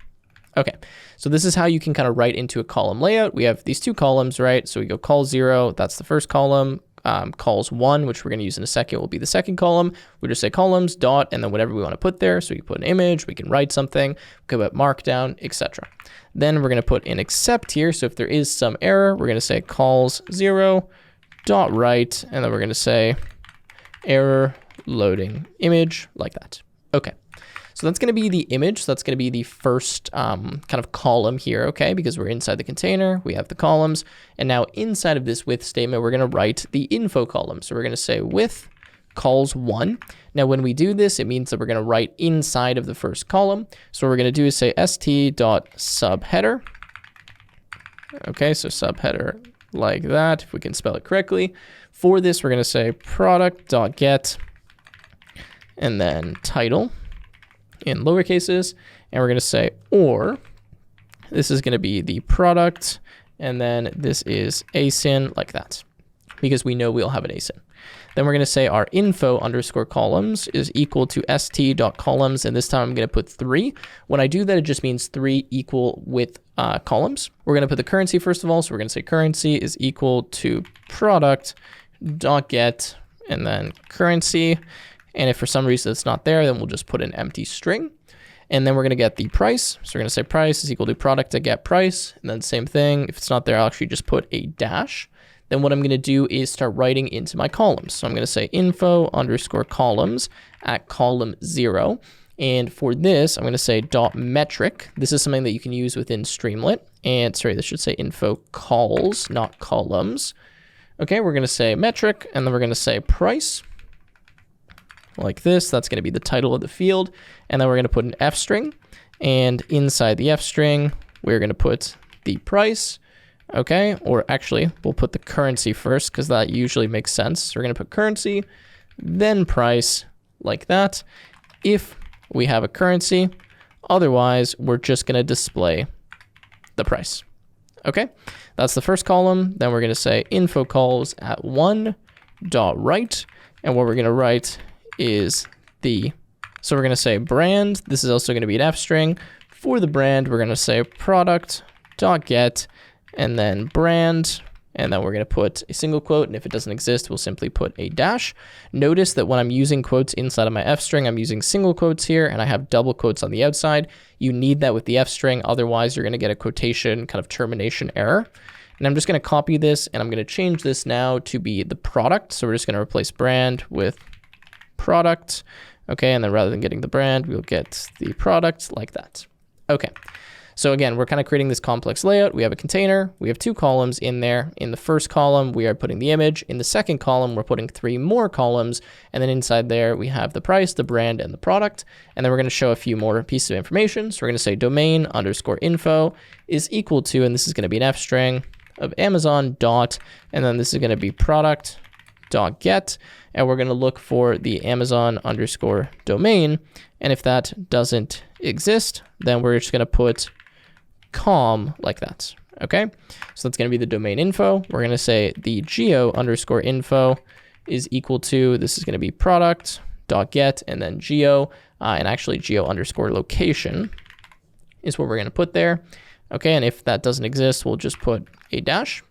Okay, so this is how you can kind of write into a column layout. We have these 2 columns, right? So we go call 0, that's the first column. Calls 1, which we're going to use in a second, will be the second column. We just say columns dot and then whatever we want to put there. So we can put an image, we can write something, we can put markdown, etc. Then we're going to put an except here. So if there is some error, we're going to say calls 0 dot write, and then we're going to say error loading image, like that. Okay. So that's going to be the image. So that's going to be the first kind of column here, okay? Because we're inside the container, we have the columns. And now inside of this with statement, we're going to write the info column. So we're going to say with calls 1. Now, when we do this, it means that we're going to write inside of the first column. So what we're going to do is say st.subheader. Okay, so subheader like that, if we can spell it correctly. For this, we're going to say product.get and then title in lower cases. And we're going to say, or this is going to be the product, and then this is asyn like that, because we know we'll have an asyn. Then we're going to say our info underscore columns is equal to st.columns, and this time I'm going to put 3. When I do that, it just means 3 equal with columns. We're going to put the currency first of all, so we're going to say currency is equal to product.get and then currency. And if for some reason it's not there, then we'll just put an empty string. And then we're going to get the price. So we're going to say price is equal to product.get price. And then same thing. If it's not there, I'll actually just put a dash. Then what I'm going to do is start writing into my columns. So I'm going to say info underscore columns at column 0. And for this, I'm going to say dot metric. This is something that you can use within Streamlit. And sorry, this should say info calls, not columns. Okay, we're going to say metric, and then we're going to say price like this. That's going to be the title of the field. And then we're going to put an F string. And inside the F string, we're going to put the price. Okay, or actually, we'll put the currency first because that usually makes sense. So we're going to put currency, then price like that. If we have a currency, otherwise, we're just going to display the price. Okay, that's the first column. Then we're going to say info calls at 1.write. And what we're going to write is so we're going to say brand. This is also going to be an F string. For the brand, we're going to say product.get and then brand, and then we're going to put a single quote, and if it doesn't exist, we'll simply put a dash. Notice that when I'm using quotes inside of my F string, I'm using single quotes here, and I have double quotes on the outside. You need that with the F string, otherwise you're going to get a quotation kind of termination error. And I'm just going to copy this, and I'm going to change this now to be the product. So we're just going to replace brand with product. Okay, and then rather than getting the brand, we'll get the product like that. Okay. So again, we're kind of creating this complex layout. We have a container. We have 2 columns in there. In the first column, we are putting the image. In the second column, we're putting 3 more columns. And then inside there, we have the price, the brand, and the product. And then we're going to show a few more pieces of information. So we're going to say domain underscore info is equal to, and this is going to be an F string of Amazon dot, and then this is going to be product dot get. And we're going to look for the Amazon underscore domain. And if that doesn't exist, then we're just going to put com like that. Okay, so that's going to be the domain info. We're going to say the geo underscore info is equal to, this is going to be product.get and then geo, and actually geo underscore location is what we're going to put there. Okay, and if that doesn't exist, we'll just put a dash.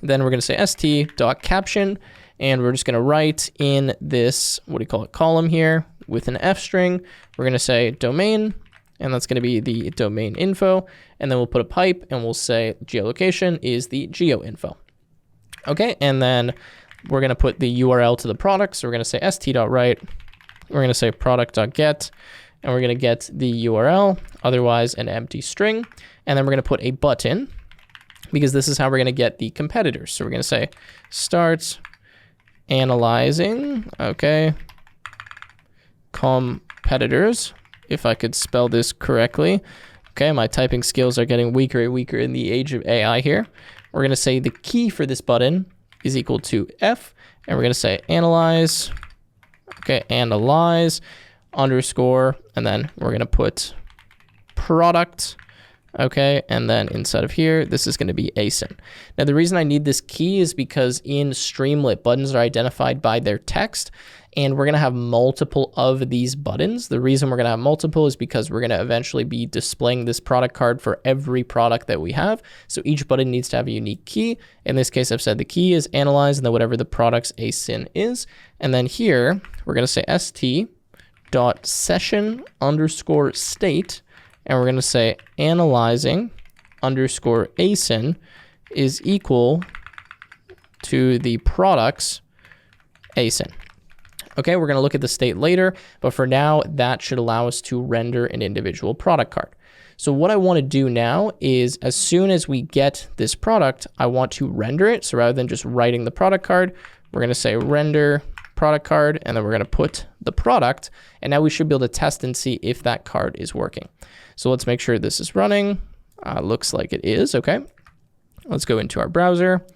Then we're going to say st.caption, and we're just going to write in this, column here with an F string. We're going to say domain, and that's going to be the domain info. And then we'll put a pipe and we'll say geolocation is the geo info. Okay, and then we're going to put the URL to the product. So we're going to say st.write. We're going to say product.get, and we're going to get the URL, otherwise an empty string. And then we're going to put a button, because this is how we're going to get the competitors. So we're going to say start analyzing, okay, competitors, if I could spell this correctly. Okay, my typing skills are getting weaker and weaker in the age of AI here. We're going to say the key for this button is equal to F, and we're going to say analyze, okay, analyze underscore, and then we're going to put product, okay, and then inside of here, this is going to be asyn. Now, the reason I need this key is because in Streamlit, buttons are identified by their text, and we're going to have multiple of these buttons. The reason we're going to have multiple is because we're going to eventually be displaying this product card for every product that we have. So each button needs to have a unique key. In this case, I've said the key is analyze, and then whatever the product's asyn is. And then here, we're going to say st.session underscore state, and we're going to say analyzing underscore asyn is equal to the product's asyn. Okay, we're going to look at the state later, but for now, that should allow us to render an individual product card. So what I want to do now is, as soon as we get this product, I want to render it. So rather than just writing the product card, we're going to say render product card, and then we're going to put the product, and now we should be able to test and see if that card is working. So let's make sure this is running. Looks like it is, okay. Let's go into our browser.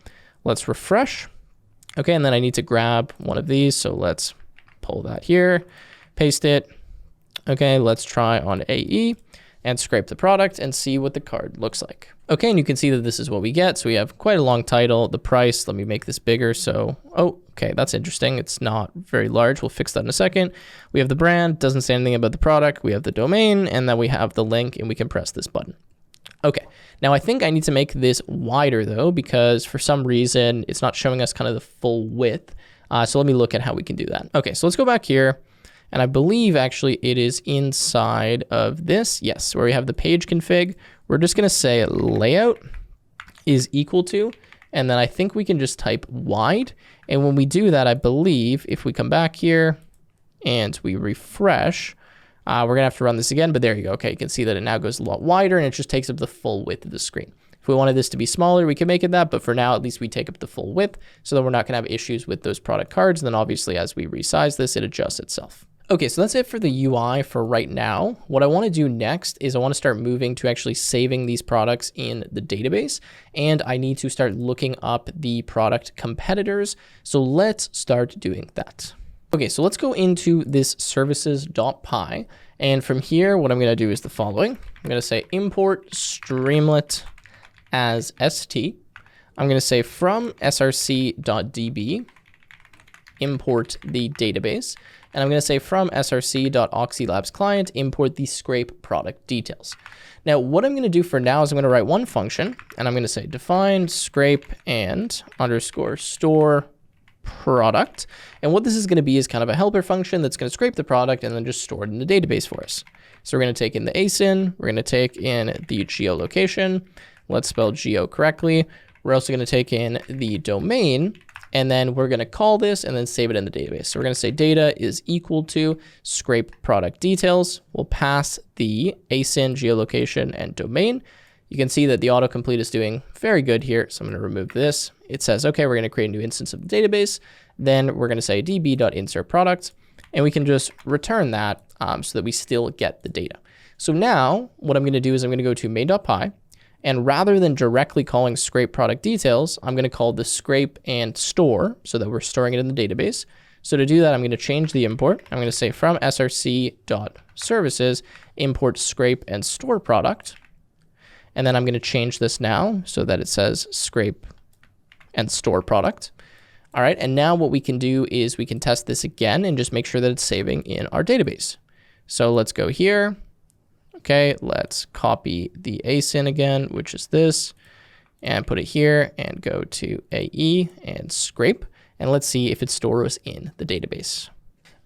Let's refresh. Okay, and then I need to grab one of these. So let's pull that here, paste it. Okay, let's try on AE and scrape the product and see what the card looks like. Okay, and you can see that this is what we get. So we have quite a long title, the price. Let me make this bigger. So, oh, okay, that's interesting. It's not very large. We'll fix that in a second. We have the brand, doesn't say anything about the product. We have the domain, and then we have the link, and we can press this button. Okay, now I think I need to make this wider though, because for some reason it's not showing us kind of the full width. So let me look at how we can do that. Okay, so let's go back here. And I believe actually it is inside of this. Yes, where we have the page config. We're just gonna say layout is equal to, and then I think we can just type wide. And when we do that, I believe if we come back here and we refresh, we're gonna have to run this again, but there you go. Okay, you can see that it now goes a lot wider and it just takes up the full width of the screen. If we wanted this to be smaller, we can make it that, but for now, at least we take up the full width so that we're not gonna have issues with those product cards. And then obviously as we resize this, it adjusts itself. Okay, so that's it for the UI for right now. What I wanna do next is I wanna start moving to actually saving these products in the database, and I need to start looking up the product competitors. So let's start doing that. Okay, so let's go into this services.py, and from here, what I'm gonna do is the following. I'm gonna say import Streamlit as st. I'm gonna say from src.db, import the database. And I'm going to say from src.oxylabs client, import the scrape product details. Now, what I'm going to do for now is I'm going to write one function, and I'm going to say define scrape and underscore store product. And what this is going to be is kind of a helper function that's going to scrape the product and then just store it in the database for us. So we're going to take in the ASIN, we're going to take in the geolocation. Let's spell geo correctly. We're also going to take in the domain, and then we're going to call this and then save it in the database. So we're going to say data is equal to scrape product details. We'll pass the ASIN, geolocation, and domain. You can see that the autocomplete is doing very good here. So I'm going to remove this. It says, okay, we're going to create a new instance of the database. Then we're going to say db.insert product, and we can just return that so that we still get the data. So now what I'm going to do is I'm going to go to main.py. And rather than directly calling scrape product details, I'm going to call the scrape and store so that we're storing it in the database. So to do that, I'm going to change the import. I'm going to say from src.services, import scrape and store product. And then I'm going to change this now so that it says scrape and store product. All right, and now what we can do is we can test this again and just make sure that it's saving in our database. So let's go here. Okay, let's copy the ASIN again, which is this, and put it here and go to AE and scrape. And let's see if it stores in the database.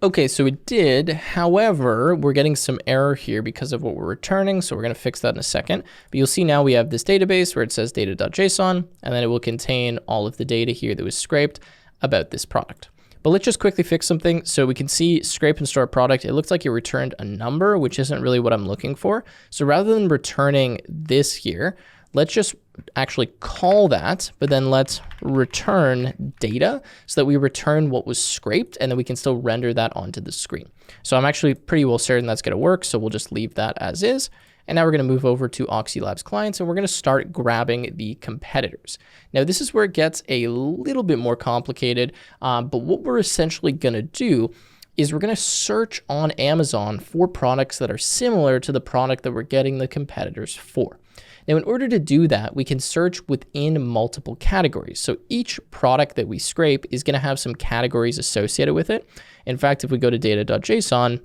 Okay, so it did. However, we're getting some error here because of what we're returning. So we're going to fix that in a second. But you'll see now we have this database where it says data.json, and then it will contain all of the data here that was scraped about this product. But let's just quickly fix something. So we can see scrape and store product. It looks like it returned a number, which isn't really what I'm looking for. So rather than returning this here, let's just actually call that, but then let's return data so that we return what was scraped, and then we can still render that onto the screen. So I'm actually pretty well certain that's going to work. So we'll just leave that as is. And now we're going to move over to Oxylabs clients, and we're going to start grabbing the competitors. Now, this is where it gets a little bit more complicated, but what we're essentially going to do is we're going to search on Amazon for products that are similar to the product that we're getting the competitors for. Now, in order to do that, we can search within multiple categories. So each product that we scrape is going to have some categories associated with it. In fact, if we go to data.json,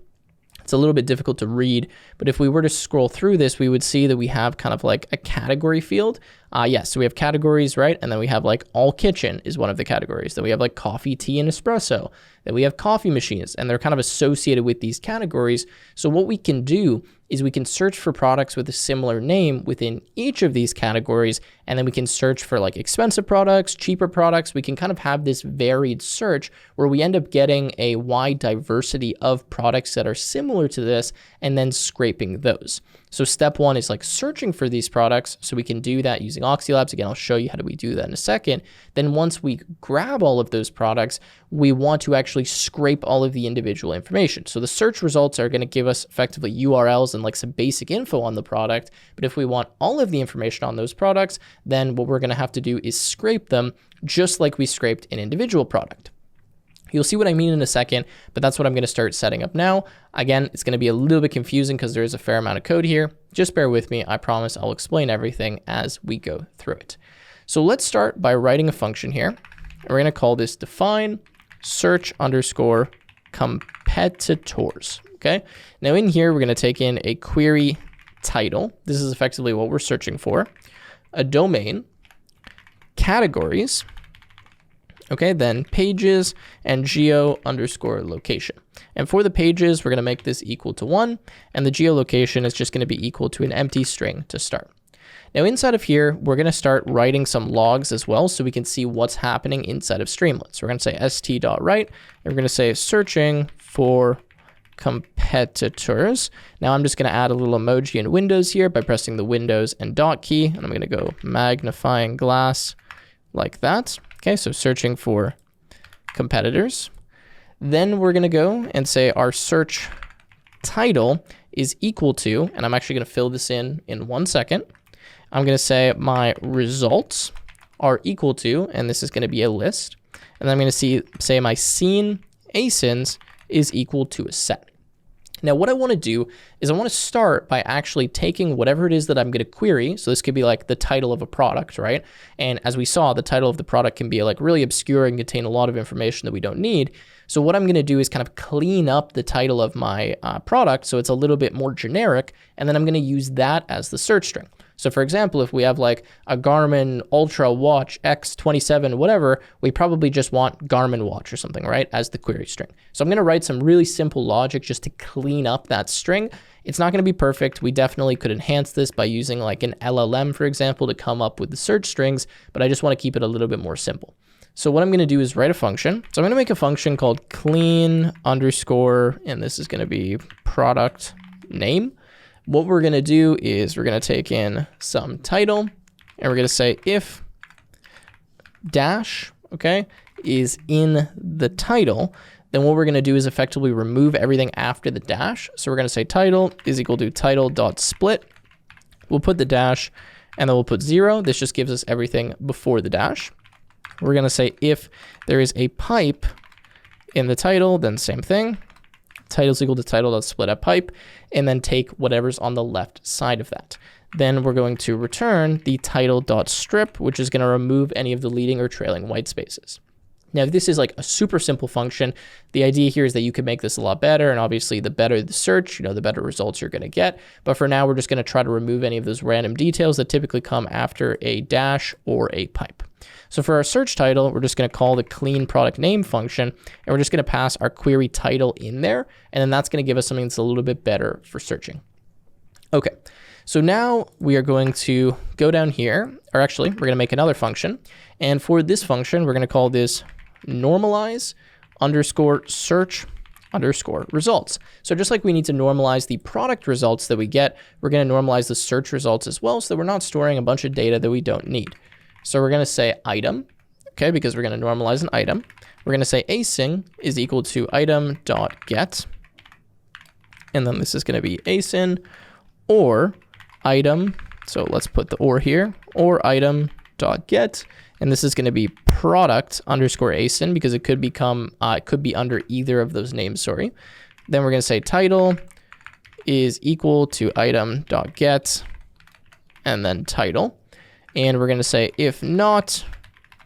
it's a little bit difficult to read, but if we were to scroll through this, we would see that we have kind of like a category field. Yes, so we have categories, right? And then we have like all kitchen is one of the categories. Then we have like coffee, tea, and espresso. Then we have coffee machines, and they're kind of associated with these categories. So what we can do is we can search for products with a similar name within each of these categories, and then we can search for like expensive products, cheaper products. We can kind of have this varied search where we end up getting a wide diversity of products that are similar to this and then scraping those. So step one is like searching for these products. So we can do that using Oxylabs. Again, I'll show you how do we do that in a second. Then once we grab all of those products, we want to actually scrape all of the individual information. So the search results are going to give us effectively URLs and like some basic info on the product. But if we want all of the information on those products, then what we're going to have to do is scrape them just like we scraped an individual product. You'll see what I mean in a second, but that's what I'm going to start setting up now. Again, it's going to be a little bit confusing because there is a fair amount of code here. Just bear with me. I promise I'll explain everything as we go through it. So let's start by writing a function here. And we're going to call this define search underscore competitors. Okay. Now in here, we're going to take in a query title. This is effectively what we're searching for. A domain, categories, okay, then pages and geo underscore location. And for the pages, we're going to make this equal to 1, and the geolocation is just going to be equal to an empty string to start. Now inside of here, we're going to start writing some logs as well so we can see what's happening inside of Streamlit. So we're going to say st.write, and we're going to say searching for competitors. Now I'm just going to add a little emoji in Windows here by pressing the Windows and dot key, and I'm going to go magnifying glass like that. Okay, so searching for competitors. Then we're going to go and say our search title is equal to, and I'm actually going to fill this in 1 second. I'm going to say my results are equal to, and this is going to be a list. And then I'm going to say my scene asins is equal to a set. Now, what I want to do is I want to start by actually taking whatever it is that I'm going to query. So this could be like the title of a product, right? And as we saw, the title of the product can be like really obscure and contain a lot of information that we don't need. So what I'm going to do is kind of clean up the title of my product so it's a little bit more generic, and then I'm going to use that as the search string. So for example, if we have like a Garmin Ultra Watch X27, whatever, we probably just want Garmin Watch or something, right, as the query string. So I'm going to write some really simple logic just to clean up that string. It's not going to be perfect. We definitely could enhance this by using like an LLM, for example, to come up with the search strings, but I just want to keep it a little bit more simple. So what I'm going to do is write a function. So I'm going to make a function called clean underscore, and this is going to be product name. What we're going to do is we're going to take in some title, and we're going to say if dash, okay, is in the title, then what we're going to do is effectively remove everything after the dash. So we're going to say title is equal to title.split. We'll put the dash, and then we'll put 0. This just gives us everything before the dash. We're going to say if there is a pipe in the title, then same thing. Title is equal to title.split at pipe, and then take whatever's on the left side of that. Then we're going to return the title.strip, which is going to remove any of the leading or trailing white spaces. Now, this is like a super simple function. The idea here is that you can make this a lot better, and obviously the better the search, the better results you're going to get. But for now, we're just going to try to remove any of those random details that typically come after a dash or a pipe. So for our search title, we're just going to call the clean product name function, and we're just going to pass our query title in there, and then that's going to give us something that's a little bit better for searching. Okay, so now we are going to go down here, or actually, we're going to make another function, and for this function, we're going to call this normalize underscore search underscore results. So just like we need to normalize the product results that we get, we're going to normalize the search results as well so that we're not storing a bunch of data that we don't need. So we're going to say item, okay, because we're going to normalize an item. We're going to say async is equal to item.get, and then this is going to be async or item, so let's put the or here, or item.get, and this is going to be product underscore async because it could become, it could be under either of those names, sorry. Then we're going to say title is equal to item.get, and then title. And we're going to say if not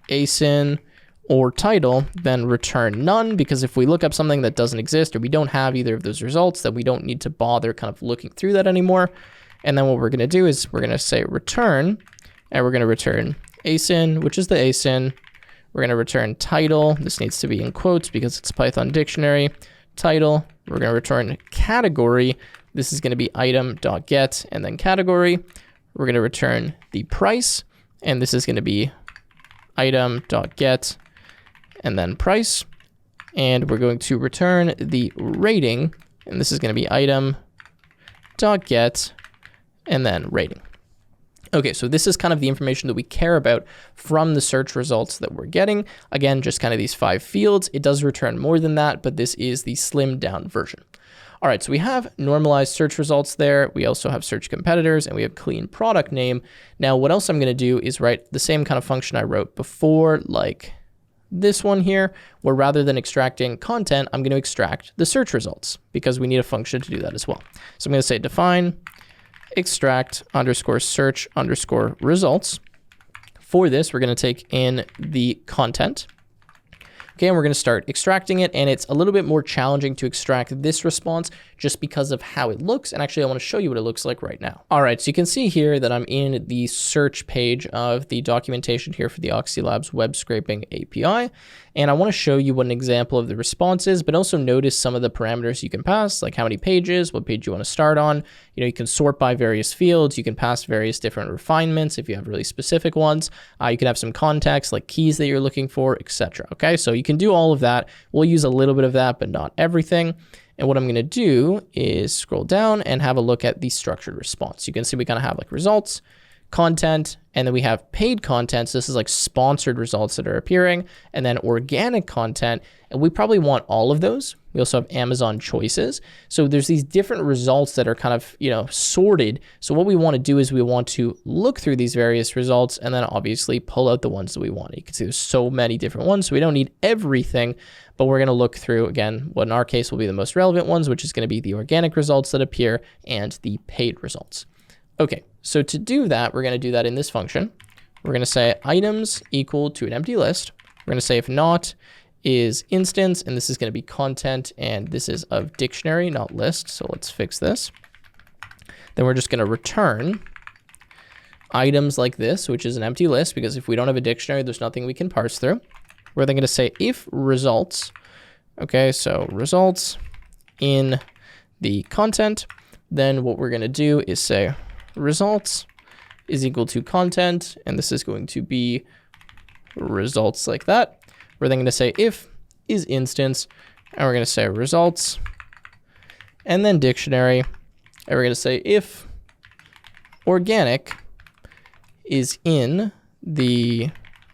async or title, then return none, because if we look up something that doesn't exist or we don't have either of those results, then we don't need to bother kind of looking through that anymore. And then what we're going to do is we're going to say return, and we're going to return async, which is the async. We're going to return title. This needs to be in quotes because it's Python dictionary. Title. We're going to return category. This is going to be item.get and then category. We're going to return the price, and this is going to be item.get and then price. And we're going to return the rating, and this is going to be item.get and then rating. Okay, so this is kind of the information that we care about from the search results that we're getting. Again, just kind of these 5 fields. It does return more than that, but this is the slimmed down version. All right, so we have normalized search results there. We also have search competitors, and we have clean product name. Now, what else I'm going to do is write the same kind of function I wrote before, like this one here, where rather than extracting content, I'm going to extract the search results because we need a function to do that as well. So I'm going to say define extract underscore search underscore results. For this, we're going to take in the content. Okay, and we're going to start extracting it, and it's a little bit more challenging to extract this response just because of how it looks. And actually, I want to show you what it looks like right now. All right, so you can see here that I'm in the search page of the documentation here for the Oxylabs web scraping API. And I want to show you what an example of the response is, but also notice some of the parameters you can pass, like how many pages, what page you want to start on. You know, you can sort by various fields. You can pass various different refinements if you have really specific ones. You can have some context, like keys that you're looking for, etc. Okay, so you can do all of that. We'll use a little bit of that, but not everything. And what I'm going to do is scroll down and have a look at the structured response. You can see we kind of have like results, content, and then we have paid content. So this is like sponsored results that are appearing, and then organic content. And we probably want all of those. We also have Amazon choices. So there's these different results that are kind of, you know, sorted. So what we want to do is we want to look through these various results and then obviously pull out the ones that we want. You can see there's so many different ones. So we don't need everything, but we're going to look through, again, what in our case will be the most relevant ones, which is going to be the organic results that appear and the paid results. Okay, so to do that, we're going to do that in this function. We're going to say items equal to an empty list. We're going to say if not is instance, and this is going to be content, and this is of dictionary, not list. So let's fix this. Then we're just going to return items like this, which is an empty list, because if we don't have a dictionary, there's nothing we can parse through. We're then going to say if results, okay, so results in the content, then what we're going to do is say results is equal to content, and this is going to be results like that. We're then going to say if is instance, and we're going to say results, and then dictionary, and we're going to say if organic is in the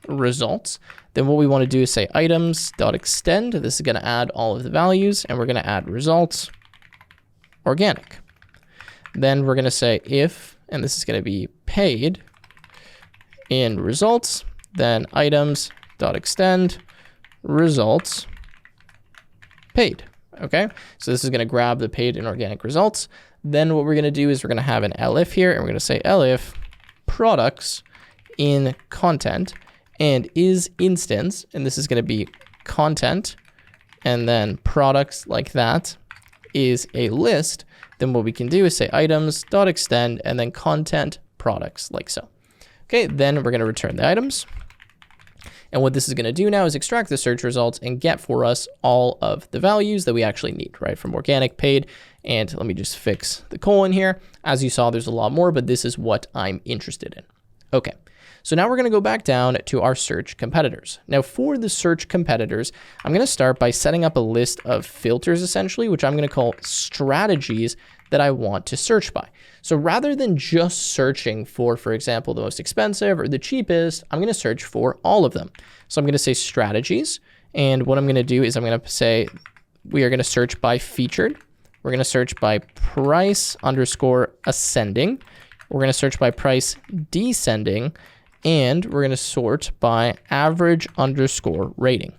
results, then what we want to do is say items.extend. This is going to add all of the values, and we're going to add results organic. Then we're going to say if, and this is going to be paid in results, then items.extend results paid. Okay, so this is going to grab the paid and organic results. Then what we're going to do is we're going to have an elif here, and we're going to say elif products in content and is instance, and this is going to be content, and then products like that is a list. Then what we can do is say items.extend and then content products like so. Okay, then we're going to return the items. And what this is going to do now is extract the search results and get for us all of the values that we actually need, right, from organic, paid. And let me just fix the colon here. As you saw, there's a lot more, but this is what I'm interested in. Okay, so now we're going to go back down to our search competitors. Now for the search competitors, I'm going to start by setting up a list of filters essentially, which I'm going to call strategies that I want to search by. So rather than just searching for example, the most expensive or the cheapest, I'm going to search for all of them. So I'm going to say strategies. And what I'm going to do is I'm going to say we are going to search by featured. We're going to search by price underscore ascending. We're going to search by price descending. And we're going to sort by average underscore rating.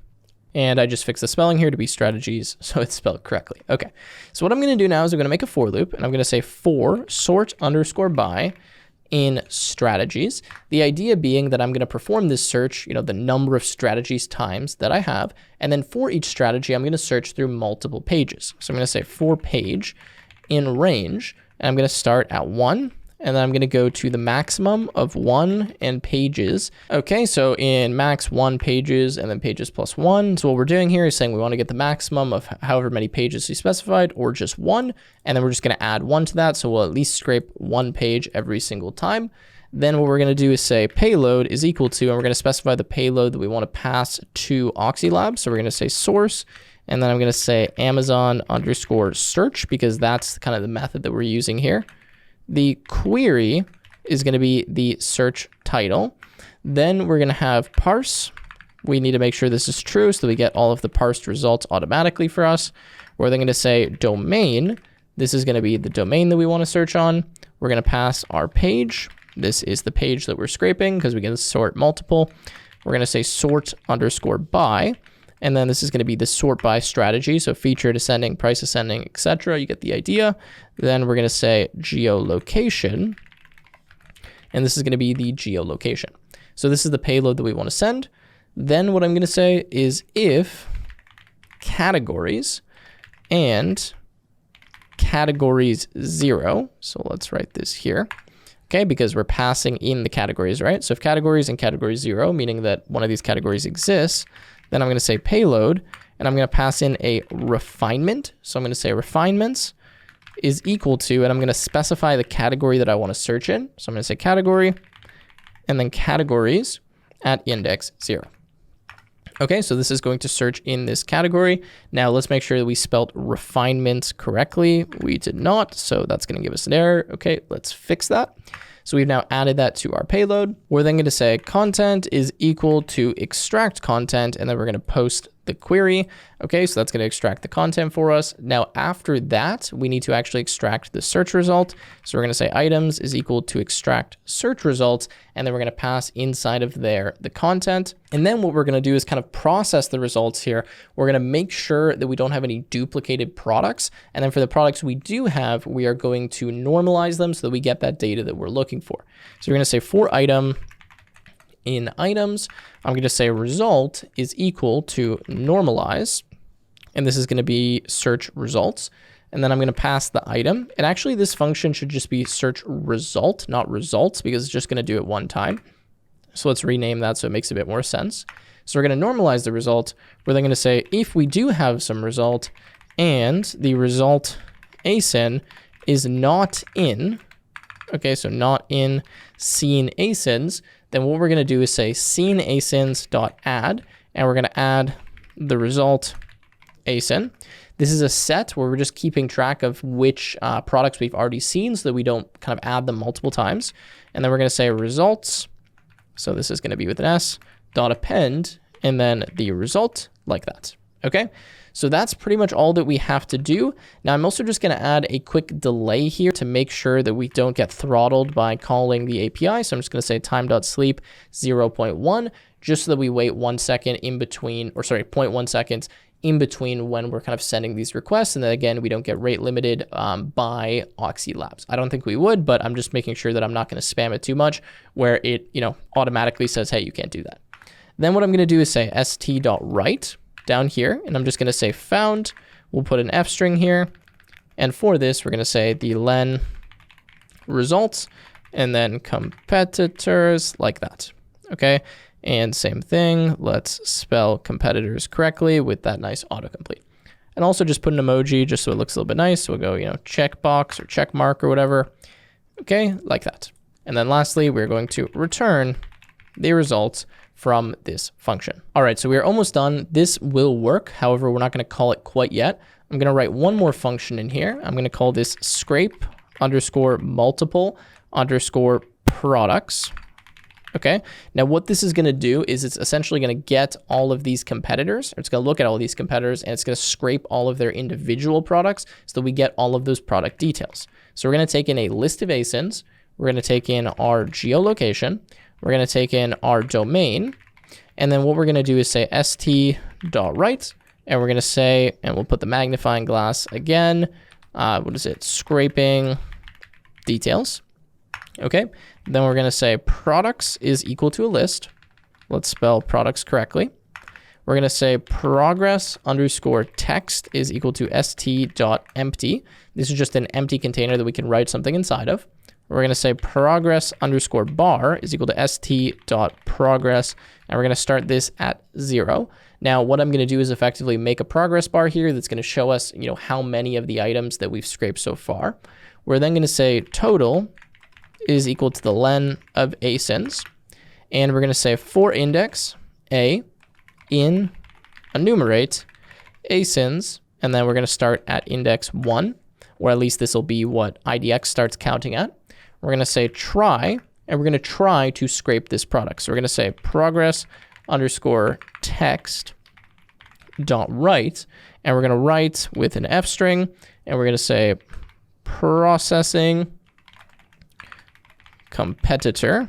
And I just fixed the spelling here to be strategies, so it's spelled correctly. Okay, so what I'm going to do now is I'm going to make a for loop, and I'm going to say for sort underscore by in strategies. The idea being that I'm going to perform this search, you know, the number of strategies times that I have, and then for each strategy, I'm going to search through multiple pages. So I'm going to say for page in range, and I'm going to start at 1. And then I'm going to go to the maximum of 1 and pages. Okay, so in max 1 pages and then pages plus 1. So what we're doing here is saying we want to get the maximum of however many pages we specified or just 1. And then we're just going to add 1 to that. So we'll at least scrape 1 page every single time. Then what we're going to do is say payload is equal to, and we're going to specify the payload that we want to pass to Oxylabs. So we're going to say source. And then I'm going to say Amazon underscore search, because that's kind of the method that we're using here. The query is going to be the search title. Then we're going to have parse. We need to make sure this is true so that we get all of the parsed results automatically for us. We're then going to say domain. This is going to be the domain that we want to search on. We're going to pass our page. This is the page that we're scraping because we can sort multiple. We're going to say sort underscore by. And then this is going to be the sort by strategy. So featured ascending, price ascending, etc. You get the idea. Then we're going to say geolocation. And this is going to be the geolocation. So this is the payload that we want to send. Then what I'm going to say is if categories and categories 0. So let's write this here. Okay, because we're passing in the categories, right? So if categories and category 0, meaning that one of these categories exists, then I'm going to say payload, and I'm going to pass in a refinement. So I'm going to say refinements is equal to, and I'm going to specify the category that I want to search in. So I'm going to say category, and then categories at index 0. Okay, so this is going to search in this category. Now let's make sure that we spelled refinements correctly. We did not, so that's going to give us an error. Okay, let's fix that. So we've now added that to our payload. We're then going to say content is equal to extract content, and then we're going to post the query. Okay, so that's going to extract the content for us. Now, after that, we need to actually extract the search result. So we're going to say items is equal to extract search results, and then we're going to pass inside of there the content. And then what we're going to do is kind of process the results here. We're going to make sure that we don't have any duplicated products. And then for the products we do have, we are going to normalize them so that we get that data that we're looking for. So we're going to say for item in items, I'm going to say result is equal to normalize, and this is going to be search results. And then I'm going to pass the item. And actually this function should just be search result, not results, because it's just going to do it one time. So let's rename that so it makes a bit more sense. So we're going to normalize the result. We're then going to say if we do have some result and the result asyn is not in, okay, so not in scene asins, then what we're going to do is say scene asins.add, and we're going to add the result asyn. This is a set where we're just keeping track of which products we've already seen so that we don't kind of add them multiple times. And then we're going to say results. So this is going to be with an S, dot append, and then the result like that. Okay. So that's pretty much all that we have to do. Now I'm also just going to add a quick delay here to make sure that we don't get throttled by calling the API. So I'm just going to say time.sleep 0.1, just so that we wait 1 second in between, or sorry, 0.1 seconds in between when we're kind of sending these requests. And then again, we don't get rate limited by Oxylabs. I don't think we would, but I'm just making sure that I'm not going to spam it too much where it, automatically says, hey, you can't do that. Then what I'm going to do is say st.write down here, and I'm just going to say found. We'll put an f string here, and for this we're going to say the len results and then competitors like that. Okay, and same thing, let's spell competitors correctly with that nice autocomplete, and also just put an emoji just so it looks a little bit nice. So we'll go checkbox or check mark or whatever. Okay, like that. And then lastly we're going to return the results from this function. All right, so we are almost done. This will work. However, we're not going to call it quite yet. I'm going to write one more function in here. I'm going to call this scrape underscore multiple underscore products. Okay, now what this is going to do is it's essentially going to get all of these competitors, or it's going to look at all these competitors, and it's going to scrape all of their individual products so that we get all of those product details. So we're going to take in a list of asins. We're going to take in our geolocation. We're going to take in our domain, and then what we're going to do is say st.write, and we're going to say, and we'll put the magnifying glass again, what is it, scraping details. Okay, then we're going to say products is equal to a list. Let's spell products correctly. We're going to say progress underscore text is equal to st.empty. This is just an empty container that we can write something inside of. We're going to say progress underscore bar is equal to st.progress, and we're going to start this at 0. Now, what I'm going to do is effectively make a progress bar here that's going to show us, how many of the items that we've scraped so far. We're then going to say total is equal to the len of asins, and we're going to say for index a in enumerate asins, and then we're going to start at index 1, or at least this will be what IDX starts counting at. we're going to say try, and we're going to try to scrape this product. So we're going to say progress underscore text dot write, and we're going to write with an F string, and we're going to say processing competitor.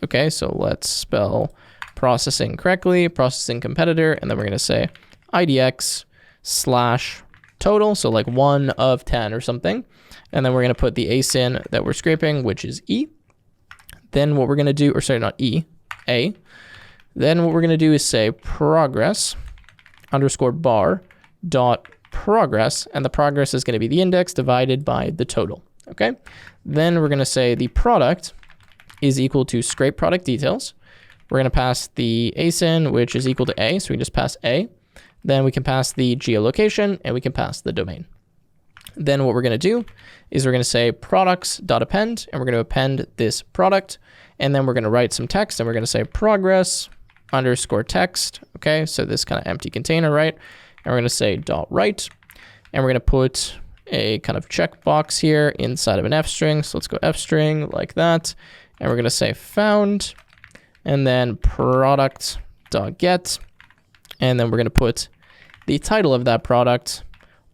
Okay, so let's spell processing correctly, processing competitor, and then we're going to say IDX slash total, so like 1 of 10 or something. And then we're going to put the ASIN that we're scraping, which is E. Then what we're going to do, or sorry, not E, A. Then what we're going to do is say progress underscore bar dot progress, and the progress is going to be the index divided by the total. Okay. Then we're going to say the product is equal to scrape product details. We're going to pass the ASIN, which is equal to A, so we just pass A. Then we can pass the geolocation, and we can pass the domain. Then what we're going to do is we're going to say products.append, and we're going to append this product. And then we're going to write some text, and we're going to say progress underscore text. Okay, so this kind of empty container, right? And we're going to say dot write, and we're going to put a kind of checkbox here inside of an F string. So let's go F string like that. And we're going to say found, and then product.get. And then we're going to put the title of that product,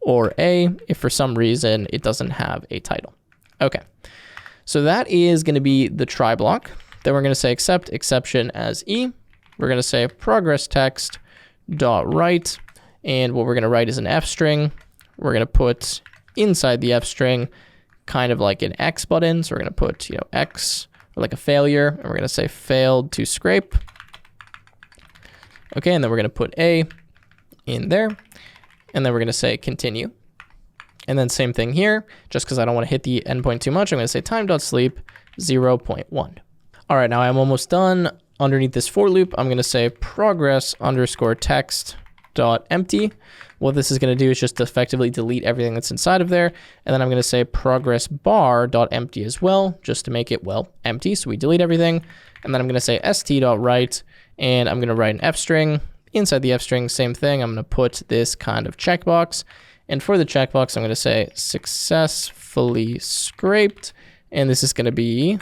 or A, if for some reason it doesn't have a title. Okay, so that is going to be the try block. Then we're going to say accept exception as E. We're going to say progress text dot write, and what we're going to write is an F string. We're going to put inside the F string kind of like an X button. So we're going to put, X, or like a failure, and we're going to say failed to scrape. Okay, and then we're going to put A in there, and then we're going to say continue. And then same thing here, just because I don't want to hit the endpoint too much, I'm going to say time.sleep 0.1. All right, now I'm almost done. Underneath this for loop, I'm going to say progress underscore text dot empty. What this is going to do is just effectively delete everything that's inside of there. And then I'm going to say progress bar dot empty as well, just to make it, well, empty. So we delete everything. And then I'm going to say st.write, and I'm going to write an F string. Inside the F string, same thing. I'm going to put this kind of checkbox. And for the checkbox, I'm going to say successfully scraped. And this is going to be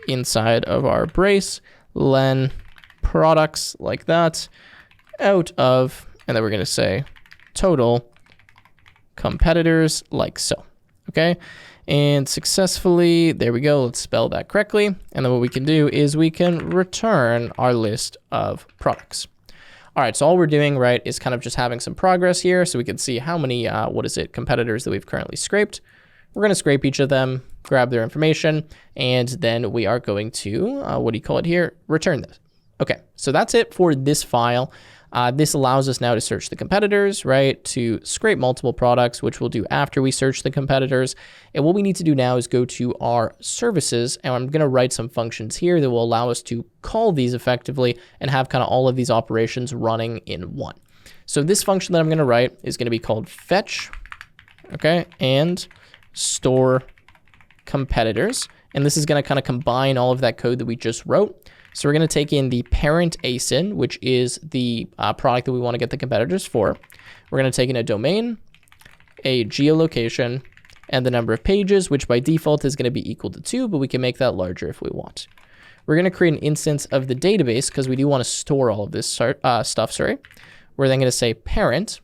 inside of our brace, len products like that, out of, and then we're going to say total competitors like so. Okay. And successfully, there we go. Let's spell that correctly. And then what we can do is we can return our list of products. All right, so all we're doing, right, is kind of just having some progress here, so we can see how many, competitors that we've currently scraped. We're going to scrape each of them, grab their information, and then we are going to, return this. Okay, so that's it for this file. This allows us now to search the competitors, right, to scrape multiple products, which we'll do after we search the competitors. And what we need to do now is go to our services, and I'm going to write some functions here that will allow us to call these effectively and have kind of all of these operations running in one. So this function that I'm going to write is going to be called fetch, okay, and store competitors. And this is going to kind of combine all of that code that we just wrote. So we're going to take in the parent ASIN, which is the product that we want to get the competitors for. We're going to take in a domain, a geolocation, and the number of pages, which by default is going to be equal to 2, but we can make that larger if we want. We're going to create an instance of the database because we do want to store all of this stuff. We're then going to say parent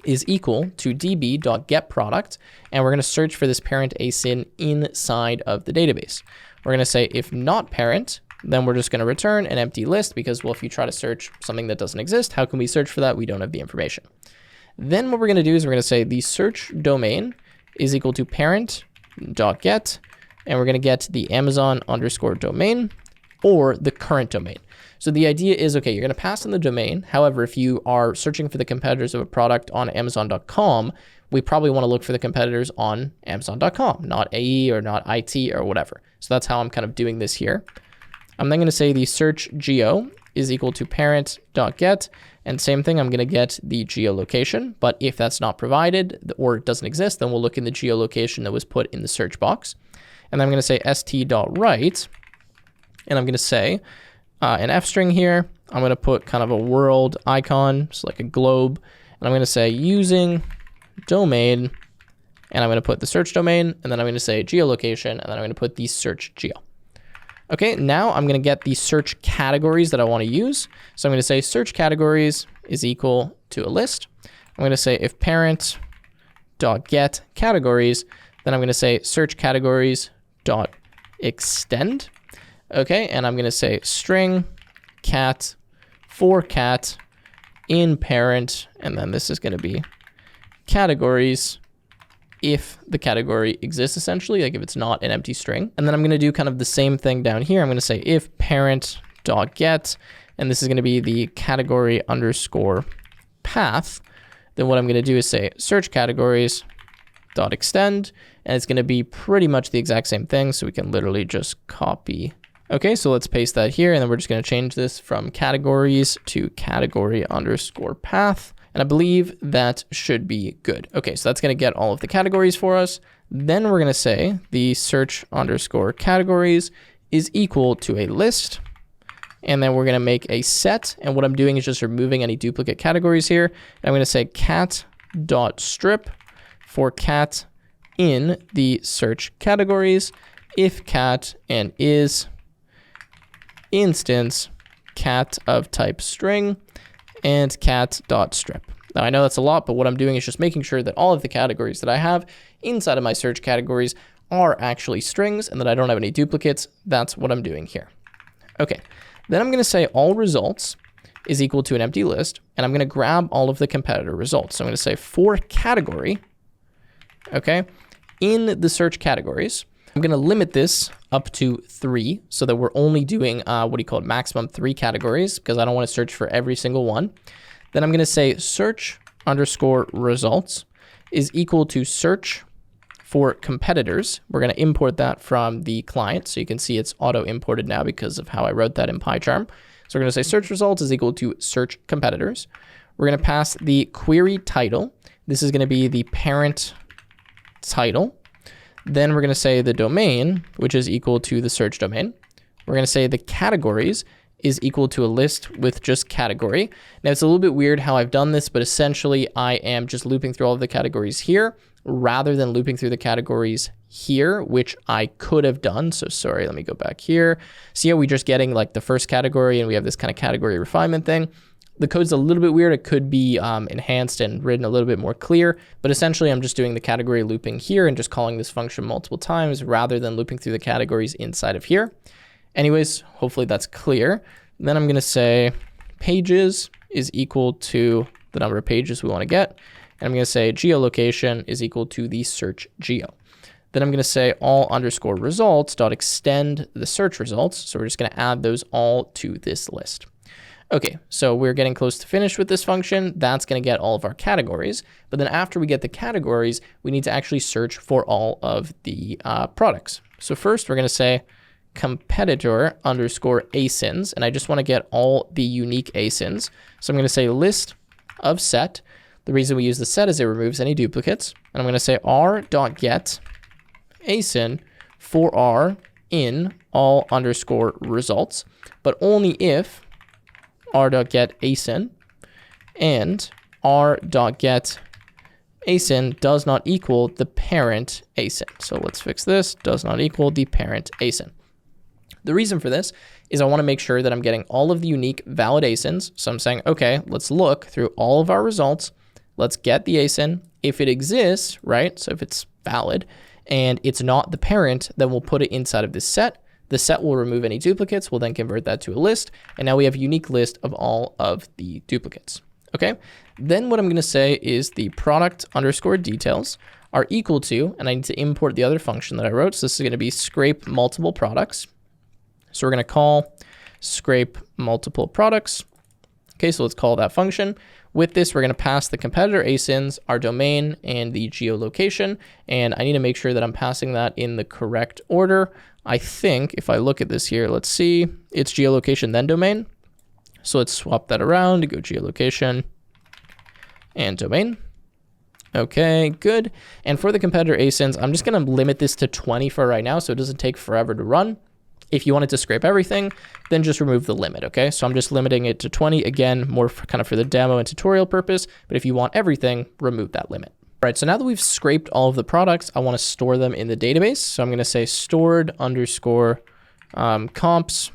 is equal to db.getProduct, and we're going to search for this parent ASIN inside of the database. We're going to say if not parent, then we're just going to return an empty list because, well, if you try to search something that doesn't exist, how can we search for that? We don't have the information. Then what we're going to do is we're going to say the search domain is equal to parent.get, and we're going to get the Amazon underscore domain or the current domain. So the idea is, okay, you're going to pass in the domain. However, if you are searching for the competitors of a product on Amazon.com, we probably want to look for the competitors on Amazon.com, not AE or not IT or whatever. So that's how I'm kind of doing this here. I'm then going to say the search geo is equal to parent.get, and same thing, I'm going to get the geolocation, but if that's not provided or it doesn't exist, then we'll look in the geolocation that was put in the search box. And then I'm going to say st.write, and I'm going to say an F string here. I'm going to put kind of a world icon, so like a globe, and I'm going to say using domain and I'm going to put the search domain, and then I'm going to say geolocation, and then I'm going to put the search geo. Okay, now I'm going to get the search categories that I want to use. So I'm going to say search categories is equal to a list. I'm going to say if parent dot get categories, then I'm going to say search categories dot extend. Okay, and I'm going to say string cat for cat in parent, and then this is going to be categories if the category exists, essentially, like if it's not an empty string. And then I'm going to do kind of the same thing down here. I'm going to say if parent dot get, and this is going to be the category underscore path. Then what I'm going to do is say search categories dot extend, and it's going to be pretty much the exact same thing. So we can literally just copy. Okay, so let's paste that here, and then we're just going to change this from categories to category underscore path. And I believe that should be good. Okay, so that's going to get all of the categories for us. Then we're going to say the search underscore categories is equal to a list. And then we're going to make a set. And what I'm doing is just removing any duplicate categories here. And I'm going to say cat.strip for cat in the search categories if cat and is instance cat of type string and cat.strip. Now I know that's a lot, but what I'm doing is just making sure that all of the categories that I have inside of my search categories are actually strings and that I don't have any duplicates. That's what I'm doing here. Okay, then I'm going to say all results is equal to an empty list, and I'm going to grab all of the competitor results. So I'm going to say for category, okay, in the search categories, I'm going to limit this up to 3 so that we're only doing maximum 3 categories because I don't want to search for every single one. Then I'm going to say search underscore results is equal to search for competitors. We're going to import that from the client. So you can see it's auto imported now because of how I wrote that in PyCharm. So we're going to say search results is equal to search competitors. We're going to pass the query title. This is going to be the parent title. Then we're going to say the domain, which is equal to the search domain. We're going to say the categories is equal to a list with just category. Now it's a little bit weird how I've done this, but essentially I am just looping through all of the categories here rather than looping through the categories here, which I could have done. So sorry, let me go back here. See how we're just getting like the first category and we have this kind of category refinement thing. The code's a little bit weird. It could be enhanced and written a little bit more clear, but essentially I'm just doing the category looping here and just calling this function multiple times rather than looping through the categories inside of here. Anyways, hopefully that's clear. Then I'm going to say pages is equal to the number of pages we want to get. And I'm going to say geolocation is equal to the search geo. Then I'm going to say all underscore results dot extend the search results. So we're just going to add those all to this list. Okay, so we're getting close to finish with this function. That's going to get all of our categories. But then after we get the categories, we need to actually search for all of the products. So first we're going to say competitor underscore asins, and I just want to get all the unique asins. So I'm going to say list of set. The reason we use the set is it removes any duplicates. And I'm going to say r.get asin for r in all underscore results, but only if r.get asin and r.get asin does not equal the parent asin. So let's fix this, does not equal the parent asin. The reason for this is I want to make sure that I'm getting all of the unique valid asins. So I'm saying, okay, let's look through all of our results. Let's get the asin. If it exists, right? So if it's valid and it's not the parent, then we'll put it inside of this set. The set will remove any duplicates. We'll then convert that to a list. And now we have a unique list of all of the duplicates. Okay. Then what I'm going to say is the product underscore details are equal to, and I need to import the other function that I wrote. So this is going to be scrape multiple products. So we're going to call scrape multiple products. Okay. So let's call that function. With this, we're going to pass the competitor asins, our domain, and the geolocation. And I need to make sure that I'm passing that in the correct order. I think if I look at this here, let's see, it's geolocation then domain. So let's swap that around to go geolocation and domain. Okay, good. And for the competitor asins, I'm just going to limit this to 20 for right now so it doesn't take forever to run. If you wanted to scrape everything, then just remove the limit, okay? So I'm just limiting it to 20, again, more for, kind of for the demo and tutorial purpose, but if you want everything, remove that limit. Right, so now that we've scraped all of the products, I want to store them in the database. So I'm going to say stored underscore comps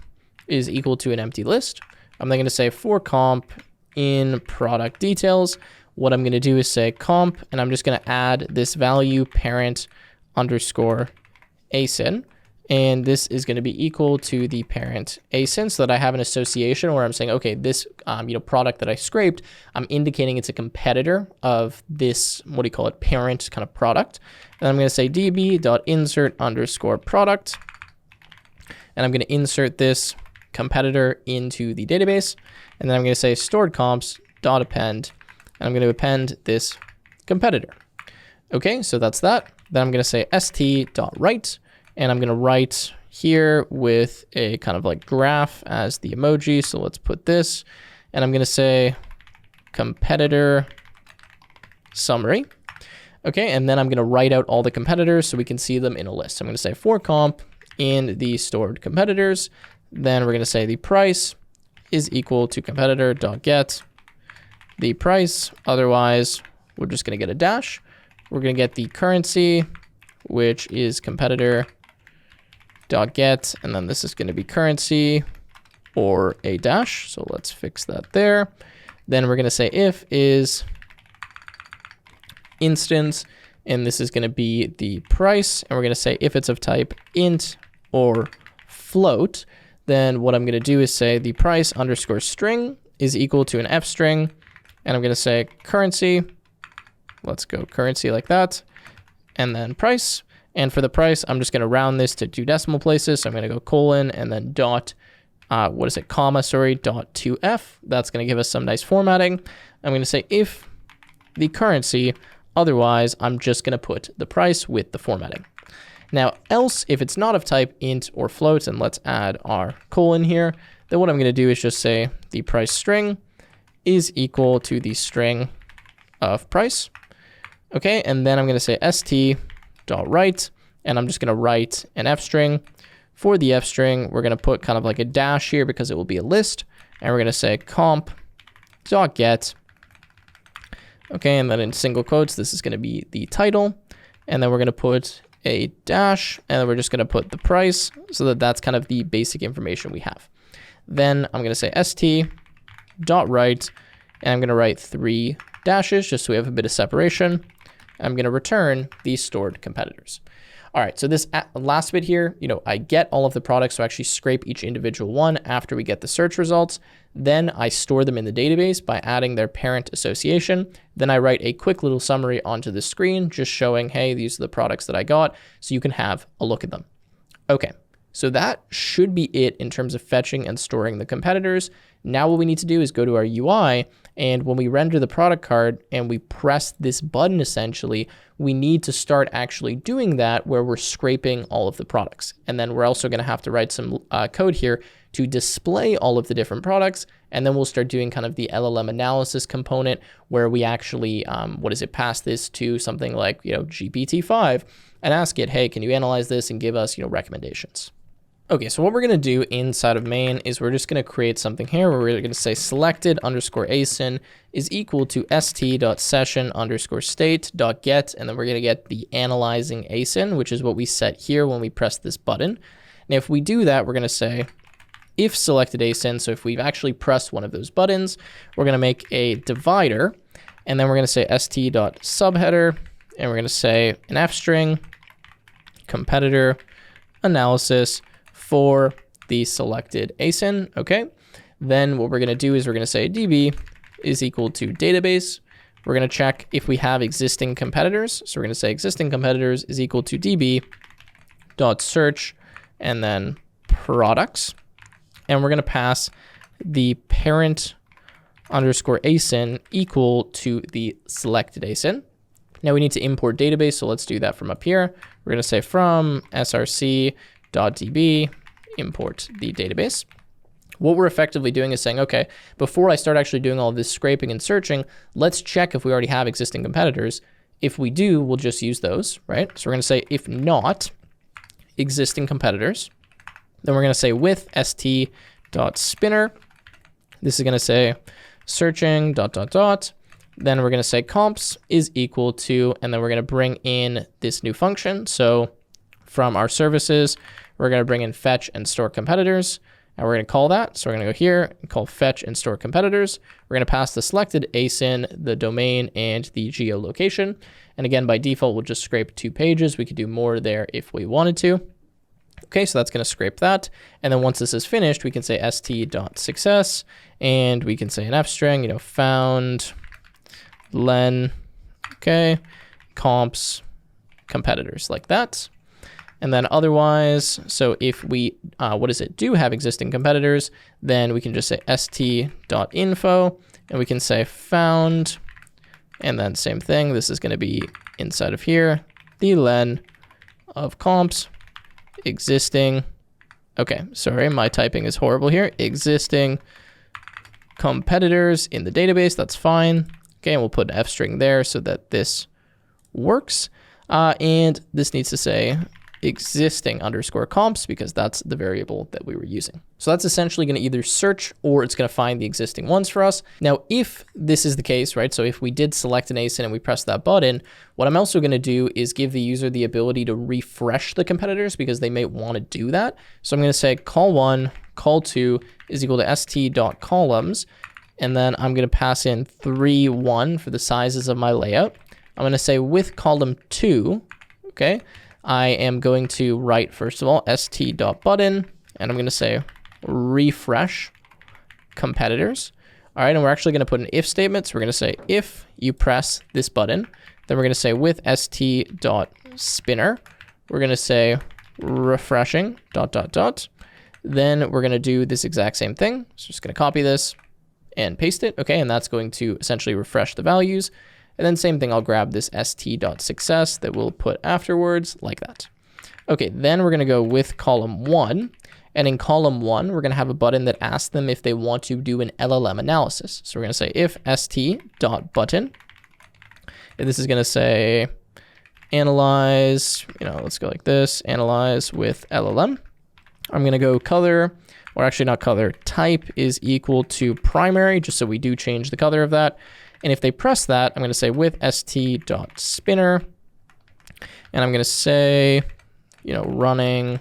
is equal to an empty list. I'm then going to say for comp in product details. What I'm going to do is say comp, and I'm just going to add this value parent underscore asyn. And this is going to be equal to the parent asyn, so that I have an association where I'm saying, okay, this product that I scraped, I'm indicating it's a competitor of this, what do you call it, parent kind of product. And I'm going to say db.insert underscore product. And I'm going to insert this competitor into the database. And then I'm going to say stored comps dot append, and I'm going to append this competitor. Okay, so that's that. Then I'm going to say st.write. And I'm going to write here with a kind of like graph as the emoji. So let's put this. And I'm going to say competitor summary. Okay, and then I'm going to write out all the competitors so we can see them in a list. So I'm going to say for comp in the stored competitors. Then we're going to say the price is equal to competitor.get the price. Otherwise, we're just going to get a dash. We're going to get the currency, which is competitor.get, and then this is going to be currency or a dash. So let's fix that there. Then we're going to say if is instance, and this is going to be the price. And we're going to say if it's of type int or float, then what I'm going to do is say the price underscore string is equal to an f string. And I'm going to say currency. Let's go currency like that. And then price. And for the price, I'm just going to round this to 2 decimal places. So I'm going to go colon and then dot, dot 2f. That's going to give us some nice formatting. I'm going to say if the currency, otherwise I'm just going to put the price with the formatting. Now, else if it's not of type int or float, and let's add our colon here, then what I'm going to do is just say the price string is equal to the string of price. Okay, and then I'm going to say st.write, and I'm just going to write an f string. For the f string, we're going to put kind of like a dash here because it will be a list, and we're going to say comp.get. Okay, and then in single quotes, this is going to be the title, and then we're going to put a dash, and then we're just going to put the price, so that that's kind of the basic information we have. Then I'm going to say st.write, and I'm going to write 3 dashes just so we have a bit of separation. I'm going to return these stored competitors. All right, so this last bit here, I get all of the products, so I actually scrape each individual one after we get the search results. Then I store them in the database by adding their parent association. Then I write a quick little summary onto the screen, just showing, hey, these are the products that I got, so you can have a look at them. Okay, so that should be it in terms of fetching and storing the competitors. Now what we need to do is go to our UI, and when we render the product card and we press this button, essentially, we need to start actually doing that where we're scraping all of the products. And then we're also going to have to write some code here to display all of the different products. And then we'll start doing kind of the LLM analysis component where we actually, pass this to something like, GPT-5 and ask it, hey, can you analyze this and give us, recommendations? Okay, so what we're going to do inside of main is we're just going to create something here where we're going to say selected underscore asyn is equal to st.session underscore state.get, and then we're going to get the analyzing asyn, which is what we set here when we press this button. Now, if we do that, we're going to say if selected asyn, so if we've actually pressed one of those buttons, we're going to make a divider, and then we're going to say st.subheader, and we're going to say an f string competitor analysis for the selected asyn. Okay, then what we're going to do is we're going to say db is equal to database. We're going to check if we have existing competitors. So we're going to say existing competitors is equal to db dot search and then products. And we're going to pass the parent underscore asyn equal to the selected asyn. Now we need to import database, so let's do that from up here. We're going to say from src.db import the database. What we're effectively doing is saying, okay, before I start actually doing all this scraping and searching, let's check if we already have existing competitors. If we do, we'll just use those, right? So we're going to say if not existing competitors, then we're going to say with st.spinner. This is going to say searching ... Then we're going to say comps is equal to, and then we're going to bring in this new function. So from our services, we're going to bring in fetch and store competitors. And we're going to call that. So we're going to go here and call fetch and store competitors. We're going to pass the selected ASIN, the domain, and the geolocation. And again, by default, we'll just scrape 2 pages. We could do more there if we wanted to. Okay, so that's going to scrape that. And then once this is finished, we can say st.success, and we can say an f string, found len, okay, comps, competitors, like that. And then otherwise, so if we, do have existing competitors, then we can just say st.info, and we can say found, and then same thing, this is going to be inside of here, the len of comps, existing, okay, sorry, my typing is horrible here, existing competitors in the database, that's fine. Okay, and we'll put an f string there so that this works. And this needs to say existing underscore comps because that's the variable that we were using. So that's essentially going to either search or it's going to find the existing ones for us. Now, if this is the case, right, so if we did select an ASIN and we press that button, what I'm also going to do is give the user the ability to refresh the competitors because they may want to do that. So I'm going to say call1, call2 is equal to st.columns, and then I'm going to pass in 3, 1 for the sizes of my layout. I'm going to say with column 2, okay, I am going to write, first of all, st.button, and I'm going to say refresh competitors. All right, and we're actually going to put an if statement. So we're going to say if you press this button, then we're going to say with st.spinner, we're going to say refreshing ... Then we're going to do this exact same thing. So just going to copy this and paste it. Okay, and that's going to essentially refresh the values. And then same thing, I'll grab this st.success that we'll put afterwards like that. Okay, then we're going to go with column 1. And in column 1, we're going to have a button that asks them if they want to do an LLM analysis. So we're going to say if st.button. And this is going to say analyze, let's go like this, analyze with LLM. I'm going to go color, or actually not color, type is equal to primary, just so we do change the color of that. And if they press that, I'm going to say with st.spinner, and I'm going to say, running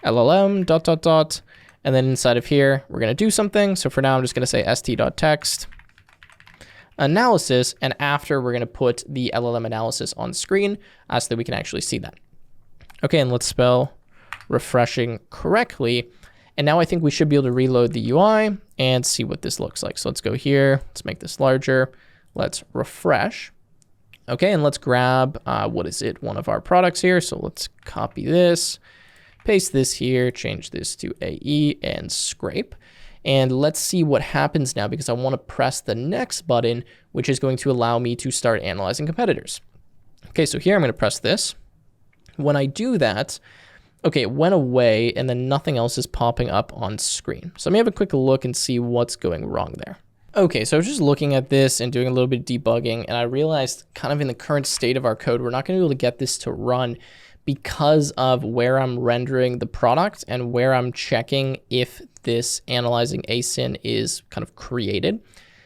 LLM ... And then inside of here, we're going to do something. So for now, I'm just going to say st.text analysis. And after, we're going to put the LLM analysis on screen so that we can actually see that. Okay, and let's spell refreshing correctly. And now I think we should be able to reload the UI and see what this looks like. So let's go here. Let's make this larger. Let's refresh. Okay, and let's grab, one of our products here. So let's copy this, paste this here, change this to AE and scrape. And let's see what happens now because I want to press the next button, which is going to allow me to start analyzing competitors. Okay, so here I'm going to press this. When I do that, okay, it went away and then nothing else is popping up on screen. So let me have a quick look and see what's going wrong there. Okay, so I was just looking at this and doing a little bit of debugging, and I realized kind of in the current state of our code, we're not going to be able to get this to run because of where I'm rendering the product and where I'm checking if this analyzing ASIN is kind of created.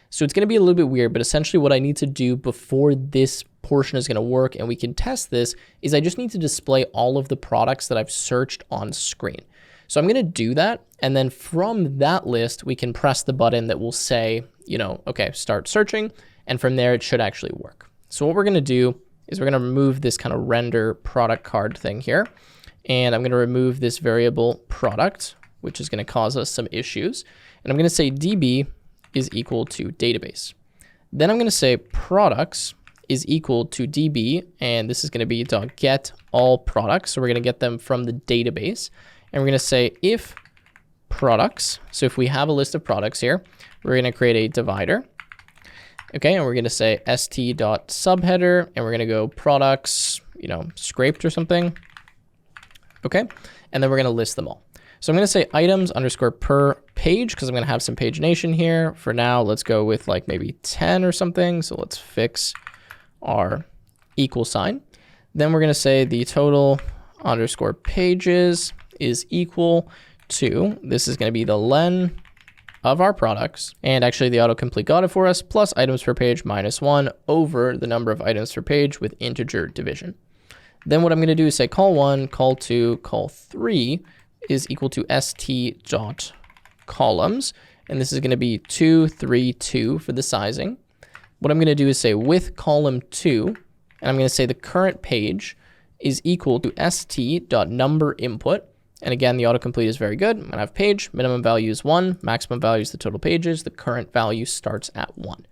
So it's going to be a little bit weird, but essentially what I need to do before this portion is going to work and we can test this is I just need to display all of the products that I've searched on screen. So I'm going to do that. And then from that list, we can press the button that will say, okay, start searching. And from there, it should actually work. So what we're going to do is we're going to remove this kind of render product card thing here. And I'm going to remove this variable product, which is going to cause us some issues. And I'm going to say DB is equal to database. Then I'm going to say products is equal to DB. And this is going to be .get all products. So we're going to get them from the database. And we're going to say if products, so if we have a list of products here, we're going to create a divider. Okay, and we're going to say st.subheader, and we're going to go products, scraped or something. Okay, and then we're going to list them all. So I'm going to say items underscore per page because I'm going to have some pagination here. For now, let's go with like maybe 10 or something. So let's fix our equal sign. Then we're going to say the total underscore pages is equal to, this is going to be the len of our products, and actually the autocomplete got it for us, plus items per page minus 1 over the number of items per page with integer division. Then what I'm going to do is say call1, call2, call3 is equal to st.columns, and this is going to be 2, 3, 2 for the sizing. What I'm going to do is say with column 2, and I'm going to say the current page is equal to st.numberInput. And again, the autocomplete is very good. I'm going to have page, minimum value is 1, maximum value is the total pages, the current value starts at 1.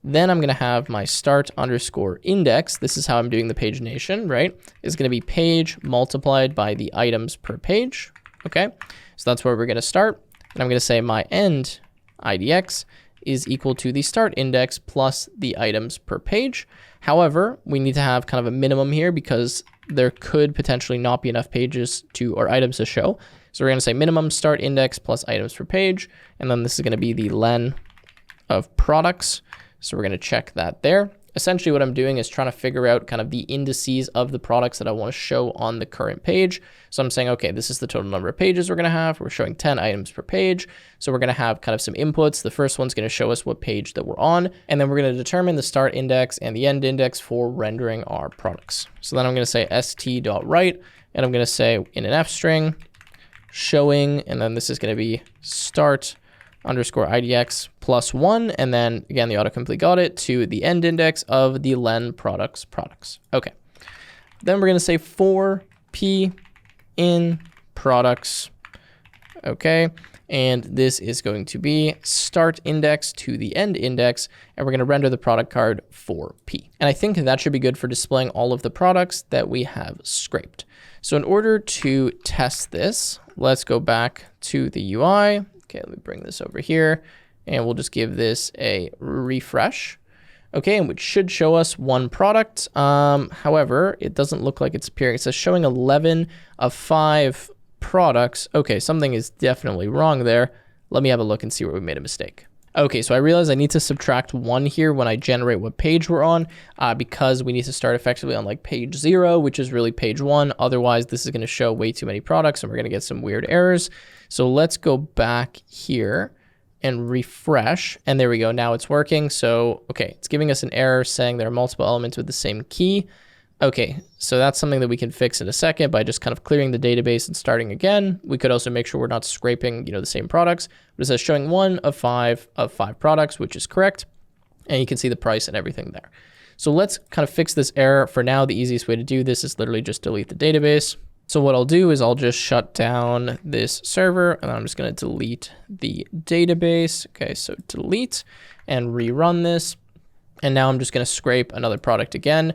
Then I'm going to have my start underscore index. This is how I'm doing the pagination, right? Is going to be page multiplied by the items per page. Okay, so that's where we're going to start. And I'm going to say my end IDX is equal to the start index plus the items per page. However, we need to have kind of a minimum here because there could potentially not be enough pages to or items to show. So we're going to say minimum start index plus items per page. And then this is going to be the len of products. So we're going to check that there. Essentially what I'm doing is trying to figure out kind of the indices of the products that I want to show on the current page. So I'm saying, okay, this is the total number of pages we're going to have. We're showing 10 items per page. So we're going to have kind of some inputs. The first one's going to show us what page that we're on. And then we're going to determine the start index and the end index for rendering our products. So then I'm going to say st.write, and I'm going to say in an f string, showing, and then this is going to be start underscore IDX plus 1, and then again the autocomplete got it to the end index of the len products. Okay, then we're going to say for p in products. Okay, and this is going to be start index to the end index, and we're going to render the product card for p. And I think that should be good for displaying all of the products that we have scraped. So in order to test this, let's go back to the UI. Okay, let me bring this over here, and we'll just give this a refresh. Okay, and which should show us one product. However, it doesn't look like it's appearing. It says showing 11 of 5 products. Okay, something is definitely wrong there. Let me have a look and see where we made a mistake. Okay, so I realize I need to subtract 1 here when I generate what page we're on, because we need to start effectively on like page 0, which is really page 1. Otherwise, this is going to show way too many products, and we're going to get some weird errors. So let's go back here and refresh, and there we go. Now it's working. So, okay, it's giving us an error saying there are multiple elements with the same key. Okay, so that's something that we can fix in a second by just kind of clearing the database and starting again. We could also make sure we're not scraping, the same products. But it says showing 1 of 5 products, which is correct. And you can see the price and everything there. So let's kind of fix this error. For now, the easiest way to do this is literally just delete the database. So what I'll do is I'll just shut down this server, and I'm just going to delete the database. Okay, so delete and rerun this. And now I'm just going to scrape another product again.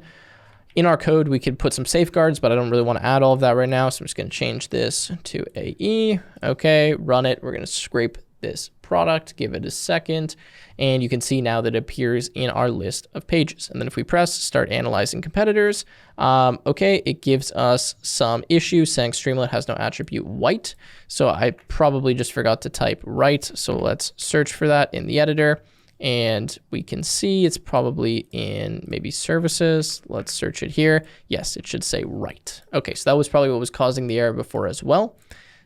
In our code, we could put some safeguards, but I don't really want to add all of that right now. So I'm just going to change this to AE. Okay, run it. We're going to scrape this product, give it a second, and you can see now that it appears in our list of pages. And then if we press start analyzing competitors, okay, it gives us some issues saying Streamlit has no attribute white. So I probably just forgot to type right. So let's search for that in the editor. And we can see it's probably in maybe services. Let's search it here. Yes, it should say right. Okay, so that was probably what was causing the error before as well.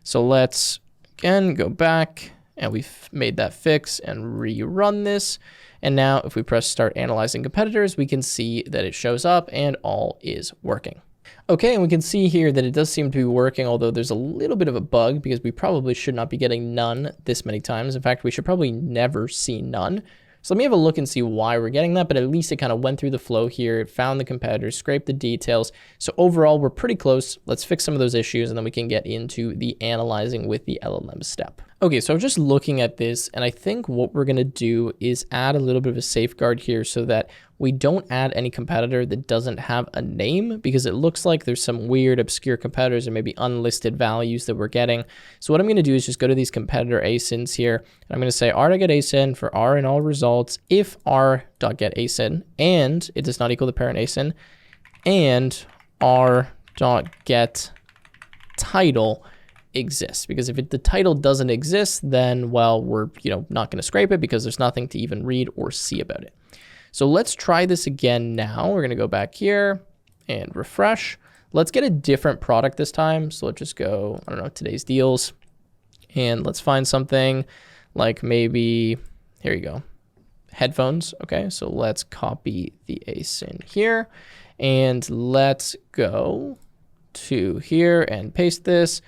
So let's again go back, and we've made that fix and rerun this. And now if we press start analyzing competitors, we can see that it shows up and all is working. Okay, and we can see here that it does seem to be working, although there's a little bit of a bug because we probably should not be getting none this many times. In fact, we should probably never see none. So let me have a look and see why we're getting that, but at least it kind of went through the flow here. It found the competitors, scraped the details. So overall, we're pretty close. Let's fix some of those issues, and then we can get into the analyzing with the LLM step. Okay, so I'm just looking at this, and I think what we're going to do is add a little bit of a safeguard here so that we don't add any competitor that doesn't have a name, because it looks like there's some weird obscure competitors and maybe unlisted values that we're getting. So what I'm going to do is just go to these competitor asins here, and I'm going to say r.getAsin for r in all results if r.getAsin and it does not equal the parent asin, and r.getTitle exists, because if the title doesn't exist, then, well, we're not going to scrape it because there's nothing to even read or see about it. So let's try this again now. We're going to go back here and refresh. Let's get a different product this time. So let's just go, I don't know, today's deals, and let's find something. like maybe, here you go, headphones. Okay, so let's copy the asyn here and let's go to here and paste this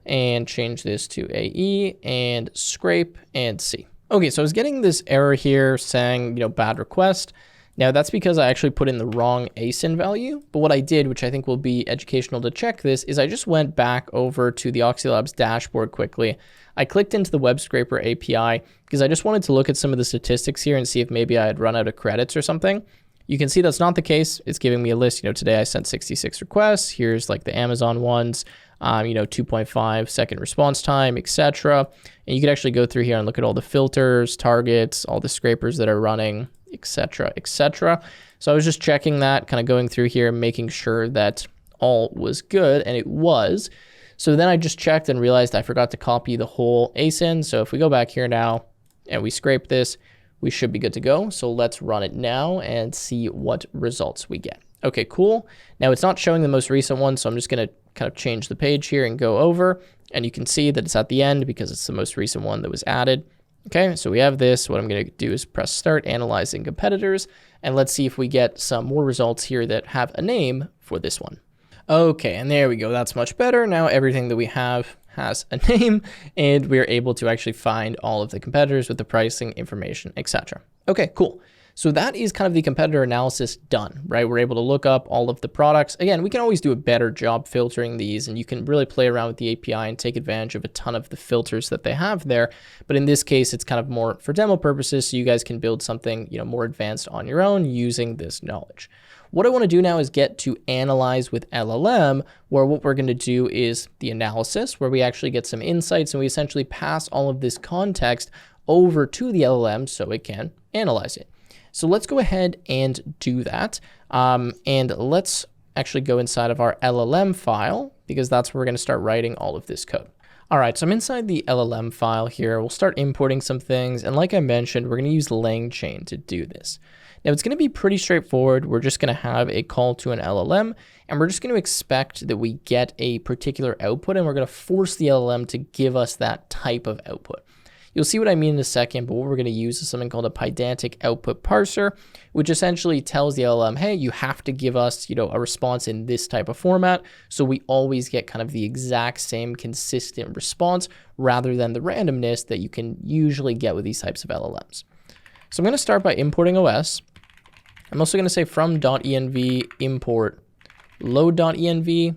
and change this to AE and scrape and see. Okay, so I was getting this error here saying, bad request. Now that's because I actually put in the wrong asyn value, but what I did, which I think will be educational to check this, is I just went back over to the Oxylabs dashboard quickly. I clicked into the web scraper API because I just wanted to look at some of the statistics here and see if maybe I had run out of credits or something. You can see that's not the case. It's giving me a list. Today I sent 66 requests. Here's like the Amazon ones, 2.5 second response time, etc. And you could actually go through here and look at all the filters, targets, all the scrapers that are running, etc., etc. So I was just checking that, kind of going through here, making sure that all was good, and it was. So then I just checked and realized I forgot to copy the whole asyn. So if we go back here now and we scrape this, we should be good to go. So let's run it now and see what results we get. Okay, cool. Now it's not showing the most recent one, so I'm just going to kind of change the page here and go over, and you can see that it's at the end because it's the most recent one that was added. Okay, so we have this. What I'm going to do is press start analyzing competitors, and let's see if we get some more results here that have a name for this one. Okay, and there we go. That's much better. Now everything that we have has a name, and we're able to actually find all of the competitors with the pricing information, etc. Okay, cool. So that is kind of the competitor analysis done, right? We're able to look up all of the products. Again, we can always do a better job filtering these, and you can really play around with the API and take advantage of a ton of the filters that they have there. But in this case, it's kind of more for demo purposes, so you guys can build something, more advanced on your own using this knowledge. What I want to do now is get to analyze with LLM, where what we're going to do is the analysis, where we actually get some insights and we essentially pass all of this context over to the LLM so it can analyze it. So let's go ahead and do that. And let's actually go inside of our LLM file, because that's where we're going to start writing all of this code. All right, so I'm inside the LLM file here. We'll start importing some things. And like I mentioned, we're going to use Langchain to do this. Now it's going to be pretty straightforward. We're just going to have a call to an LLM, and we're just going to expect that we get a particular output, and we're going to force the LLM to give us that type of output. You'll see what I mean in a second, but what we're going to use is something called a Pydantic output parser, which essentially tells the LLM, hey, you have to give us, a response in this type of format. So we always get kind of the exact same consistent response rather than the randomness that you can usually get with these types of LLMs. So I'm going to start by importing OS. I'm also going to say from.env import load.env,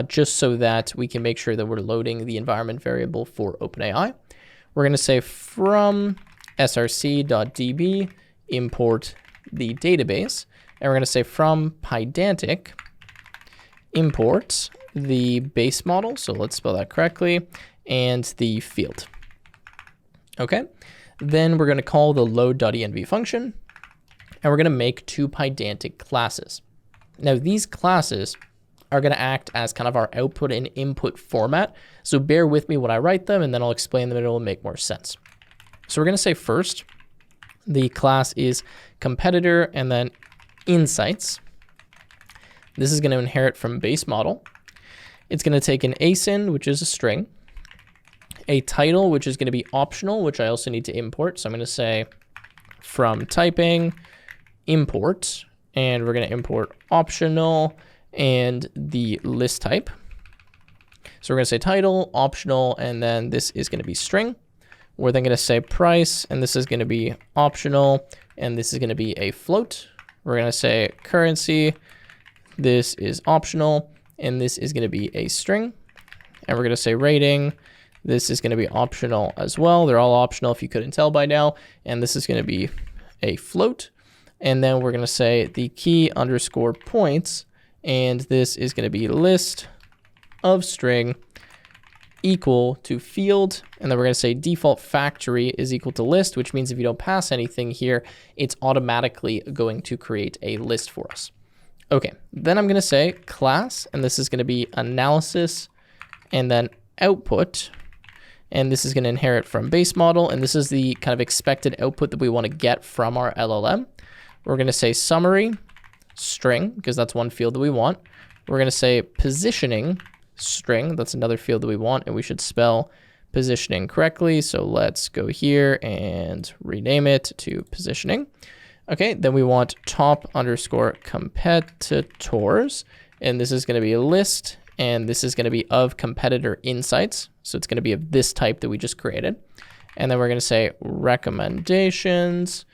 just so that we can make sure that we're loading the environment variable for OpenAI. We're going to say from src.db import the database, and we're going to say from Pydantic import the base model, so let's spell that correctly, and the field. Okay, then we're going to call the load.env function, and we're going to make two Pydantic classes. Now these classes are going to act as kind of our output and input format. So bear with me when I write them, and then I'll explain them and it'll make more sense. So we're going to say first, the class is competitor and then insights. This is going to inherit from base model. It's going to take an asyn, which is a string, a title, which is going to be optional, which I also need to import. So I'm going to say from typing import, and we're going to import optional and the list type. So we're going to say title, optional, and then this is going to be string. We're then going to say price, and this is going to be optional, and this is going to be a float. We're going to say currency, this is optional, and this is going to be a string. And we're going to say rating, this is going to be optional as well. They're all optional if you couldn't tell by now. And this is going to be a float. And then we're going to say the key underscore points, and this is going to be list of string equal to field. And then we're going to say default factory is equal to list, which means if you don't pass anything here, it's automatically going to create a list for us. Okay, then I'm going to say class, and this is going to be analysis and then output. And this is going to inherit from base model. And this is the kind of expected output that we want to get from our LLM. We're going to say summary string, because that's one field that we want. We're going to say positioning string. That's another field that we want. And we should spell positioning correctly. So let's go here and rename it to positioning. Okay, then we want top underscore competitors, and this is going to be a list, and this is going to be of competitor insights. So it's going to be of this type that we just created. And then we're going to say recommendations,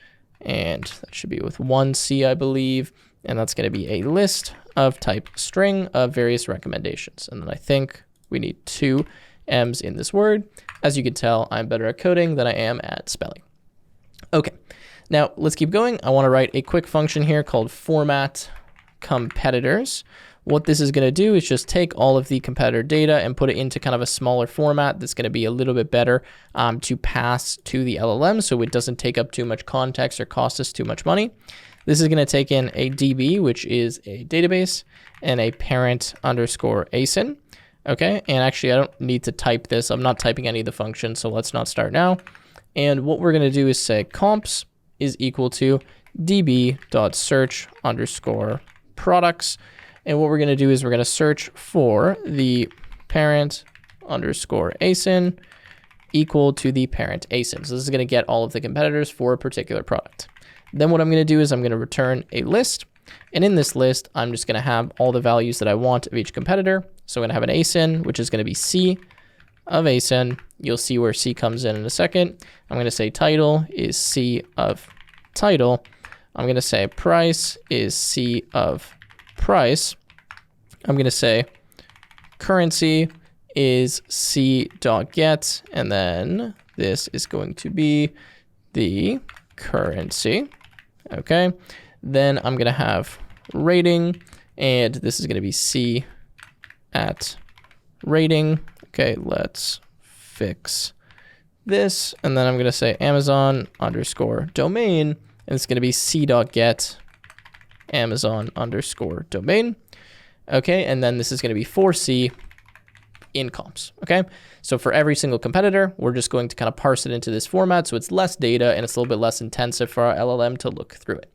and that should be with 1C, I believe. And that's going to be a list of type string of various recommendations. And then I think we need 2 M's in this word. As you can tell, I'm better at coding than I am at spelling. Okay. Now, let's keep going. I want to write a quick function here called format competitors. What this is going to do is just take all of the competitor data and put it into kind of a smaller format that's going to be a little bit better to pass to the LLM so it doesn't take up too much context or cost us too much money. This is going to take in a DB, which is a database, and a parent underscore ASIN. Okay, and actually I don't need to type this. I'm not typing any of the functions, so let's not start now. And what we're going to do is say comps is equal to db.search underscore products. And what we're going to do is we're going to search for the parent underscore ASIN equal to the parent ASIN. So this is going to get all of the competitors for a particular product. Then what I'm going to do is I'm going to return a list. And in this list, I'm just going to have all the values that I want of each competitor. So I'm going to have an ASIN, which is going to be C of ASIN. You'll see where C comes in a second. I'm going to say title is C of title. I'm going to say price is C of price. I'm going to say currency is C.get, and then this is going to be the currency. Okay. Then I'm going to have rating, and this is going to be C at rating. Okay, let's fix this. And then I'm going to say Amazon underscore domain, and it's going to be C.get Amazon underscore domain. Okay, and then this is going to be 4C in comps. Okay, so for every single competitor, we're just going to kind of parse it into this format so it's less data and it's a little bit less intensive for our LLM to look through it.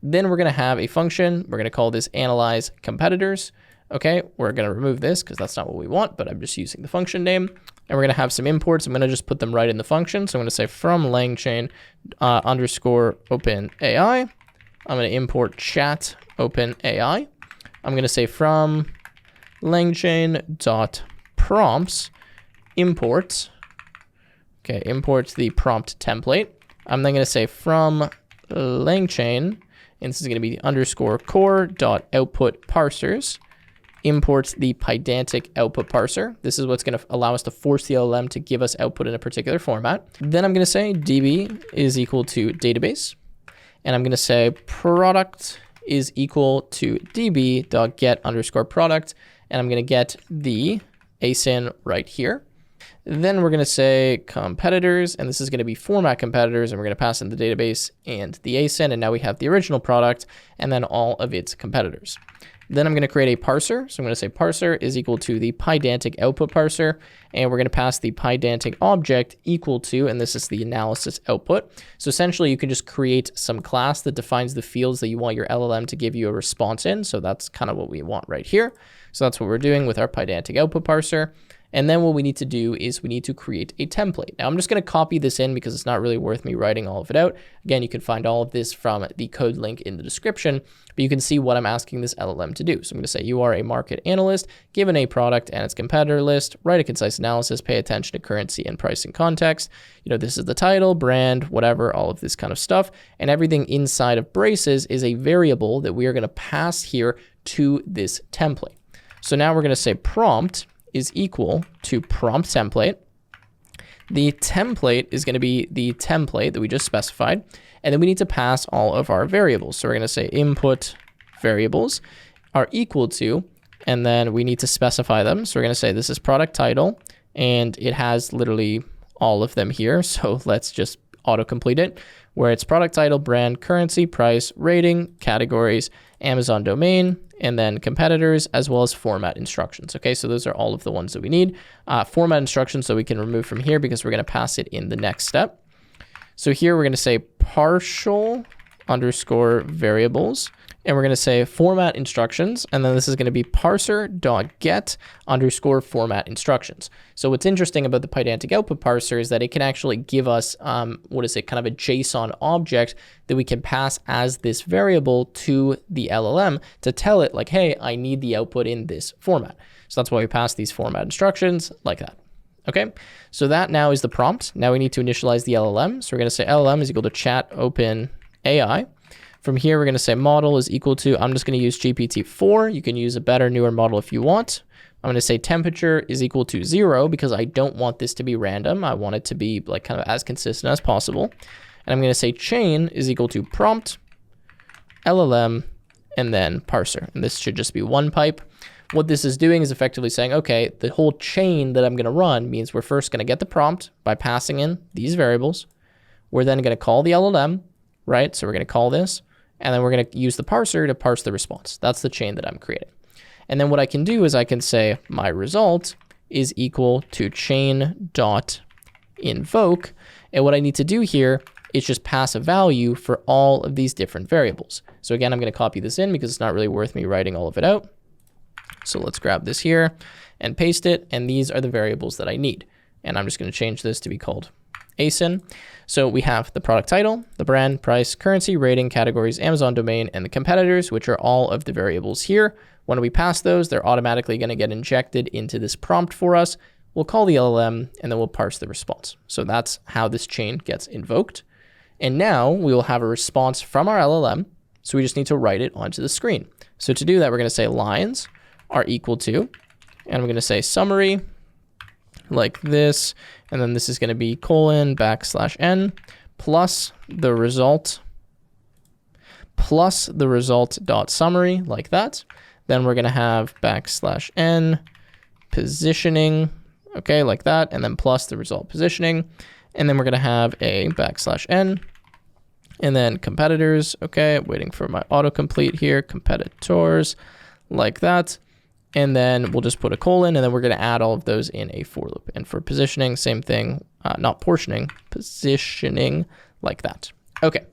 Then we're going to have a function. We're going to call this analyze competitors. Okay, we're going to remove this because that's not what we want, but I'm just using the function name. And we're going to have some imports. I'm going to just put them right in the function. So I'm going to say from Langchain underscore open AI. I'm going to import chat open AI. I'm going to say from Langchain dot prompts import. Okay, import the prompt template. I'm then going to say from Langchain, and this is going to be underscore core dot output parsers. Imports the Pydantic output parser. This is what's going to allow us to force the LLM to give us output in a particular format. Then I'm going to say db is equal to database. And I'm going to say product is equal to db.get underscore product. And I'm going to get the ASIN right here. Then we're going to say competitors, and this is going to be format competitors, and we're going to pass in the database and the ASIN, and now we have the original product and then all of its competitors. Then I'm going to create a parser. So I'm going to say parser is equal to the Pydantic output parser, and we're going to pass the Pydantic object equal to, and this is the analysis output. So essentially you can just create some class that defines the fields that you want your LLM to give you a response in. So that's kind of what we want right here. So that's what we're doing with our Pydantic output parser. And then what we need to do is we need to create a template. Now I'm just going to copy this in because it's not really worth me writing all of it out. Again, you can find all of this from the code link in the description, but you can see what I'm asking this LLM to do. So I'm going to say you are a market analyst, given a product and its competitor list, write a concise analysis, pay attention to currency and pricing context. You know, this is the title, brand, whatever, all of this kind of stuff. And everything inside of braces is a variable that we are going to pass here to this template. So now we're going to say prompt is equal to prompt template. The template is going to be the template that we just specified. And then we need to pass all of our variables. So we're going to say input variables are equal to, and then we need to specify them. So we're going to say this is product title, and it has literally all of them here. So let's just autocomplete it, where it's product title, brand, currency, price, rating, categories, Amazon domain, and then competitors, as well as format instructions. Okay, so those are all of the ones that we need. Format instructions, so we can remove from here because we're going to pass it in the next step. So here we're going to say partial underscore variables, and we're going to say format instructions, and then this is going to be parser.get_format instructions. So what's interesting about the Pydantic output parser is that it can actually give us, kind of a JSON object that we can pass as this variable to the LLM to tell it like, hey, I need the output in this format. So that's why we pass these format instructions like that. Okay, so that now is the prompt. Now we need to initialize the LLM. So we're going to say LLM is equal to chat open AI. From here, we're going to say model is equal to, I'm just going to use GPT-4. You can use a better, newer model if you want. I'm going to say temperature is equal to 0 because I don't want this to be random. I want it to be like kind of as consistent as possible. And I'm going to say chain is equal to prompt, LLM, and then parser. And this should just be one pipe. What this is doing is effectively saying, okay, the whole chain that I'm going to run means we're first going to get the prompt by passing in these variables. We're then going to call the LLM, right? So we're going to call this. And then we're going to use the parser to parse the response. That's the chain that I'm creating. And then what I can do is I can say my result is equal to chain.invoke. And what I need to do here is just pass a value for all of these different variables. So again, I'm going to copy this in because it's not really worth me writing all of it out. So let's grab this here and paste it. And these are the variables that I need. And I'm just going to change this to be called ASIN. So we have the product title, the brand, price, currency, rating, categories, Amazon domain, and the competitors, which are all of the variables here. When we pass those, they're automatically going to get injected into this prompt for us. We'll call the LLM, and then we'll parse the response. So that's how this chain gets invoked. And now we will have a response from our LLM. So we just need to write it onto the screen. So to do that, we're going to say lines are equal to, and we're going to say summary like this, and then this is going to be :n plus the result dot summary like that. Then we're going to have \n positioning, okay, like that, and then plus the result positioning, and then we're going to have a \n, and then competitors, okay, waiting for my autocomplete here, competitors, like that. And then we'll just put a colon, and then we're going to add all of those in a for loop. And for positioning, same thing, not portioning, positioning like that. Okay,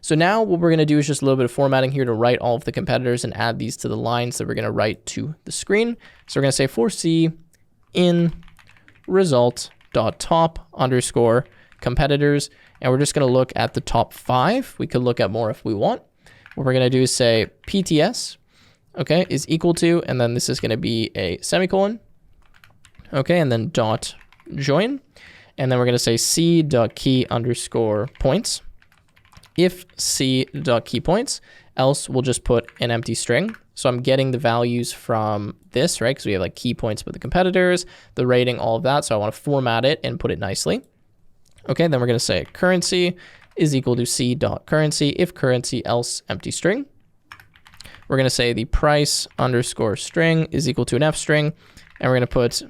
so now what we're going to do is just a little bit of formatting here to write all of the competitors and add these to the lines that we're going to write to the screen. So we're going to say for C in result.top_competitors, and we're just going to look at the top 5. We could look at more if we want. What we're going to do is say PTS, okay, is equal to, and then this is going to be a semicolon, okay, and then dot join, and then we're going to say c.key_points. If c.keyPoints, else we'll just put an empty string. So I'm getting the values from this, right? Because we have like key points with the competitors, the rating, all of that. So I want to format it and put it nicely. Okay, then we're going to say currency is equal to c.currency, if currency, else empty string. We're going to say the price underscore string is equal to an F string, and we're going to put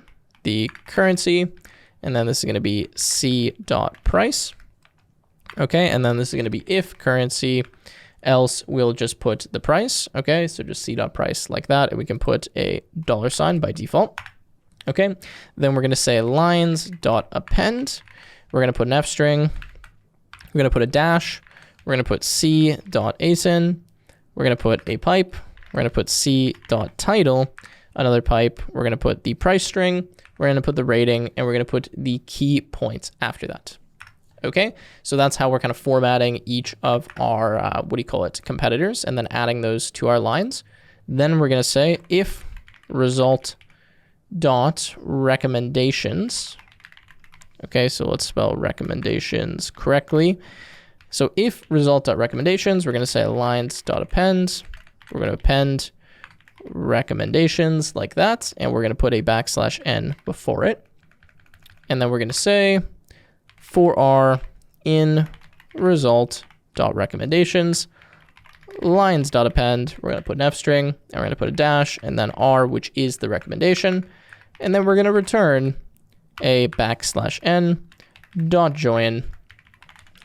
the currency, and then this is going to be c.price. Okay, and then this is going to be if currency, else we'll just put the price. Okay, so just c.price like that, and we can put a $sign by default. Okay, then we're going to say lines.append. We're going to put an F string. We're going to put a dash. We're going to put c.asyn. We're going to put a pipe. We're going to put c.title, another pipe. We're going to put the price string. We're going to put the rating, and we're going to put the key points after that. Okay, so that's how we're kind of formatting each of our, competitors, and then adding those to our lines. Then we're going to say if result dot recommendations. Okay, so let's spell recommendations correctly. So if result.recommendations, we're going to say lines.append. We're going to append recommendations like that, and we're going to put a \n before it. And then we're going to say for r in result.recommendations, lines.append, we're going to put an F string, and we're going to put a dash, and then r, which is the recommendation. And then we're going to return a \n dot join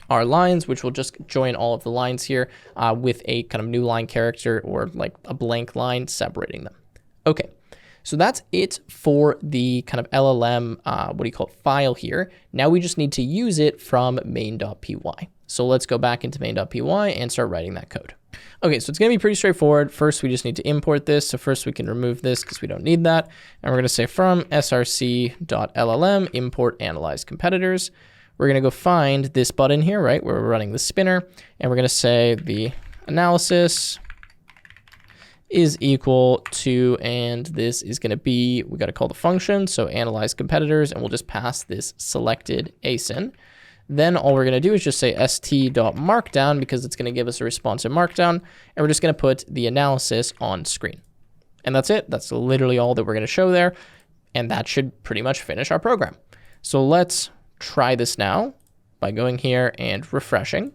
our lines, which will just join all of the lines here with a kind of new line character or like a blank line separating them. Okay, so that's it for the kind of LLM, file here. Now we just need to use it from main.py. So let's go back into main.py and start writing that code. Okay, so it's gonna be pretty straightforward. First, we just need to import this. So first we can remove this because we don't need that. And we're gonna say from src.llm import analyze competitors. We're gonna go find this button here, right, where we're running the spinner. And we're gonna say the analysis is equal to, and this is gonna be, we gotta call the function, so analyze competitors, and we'll just pass this selected ASIN. Then all we're gonna do is just say st.markdown because it's gonna give us a response in markdown, and we're just gonna put the analysis on screen. And that's it. That's literally all that we're gonna show there, and that should pretty much finish our program. So let's try this now by going here and refreshing.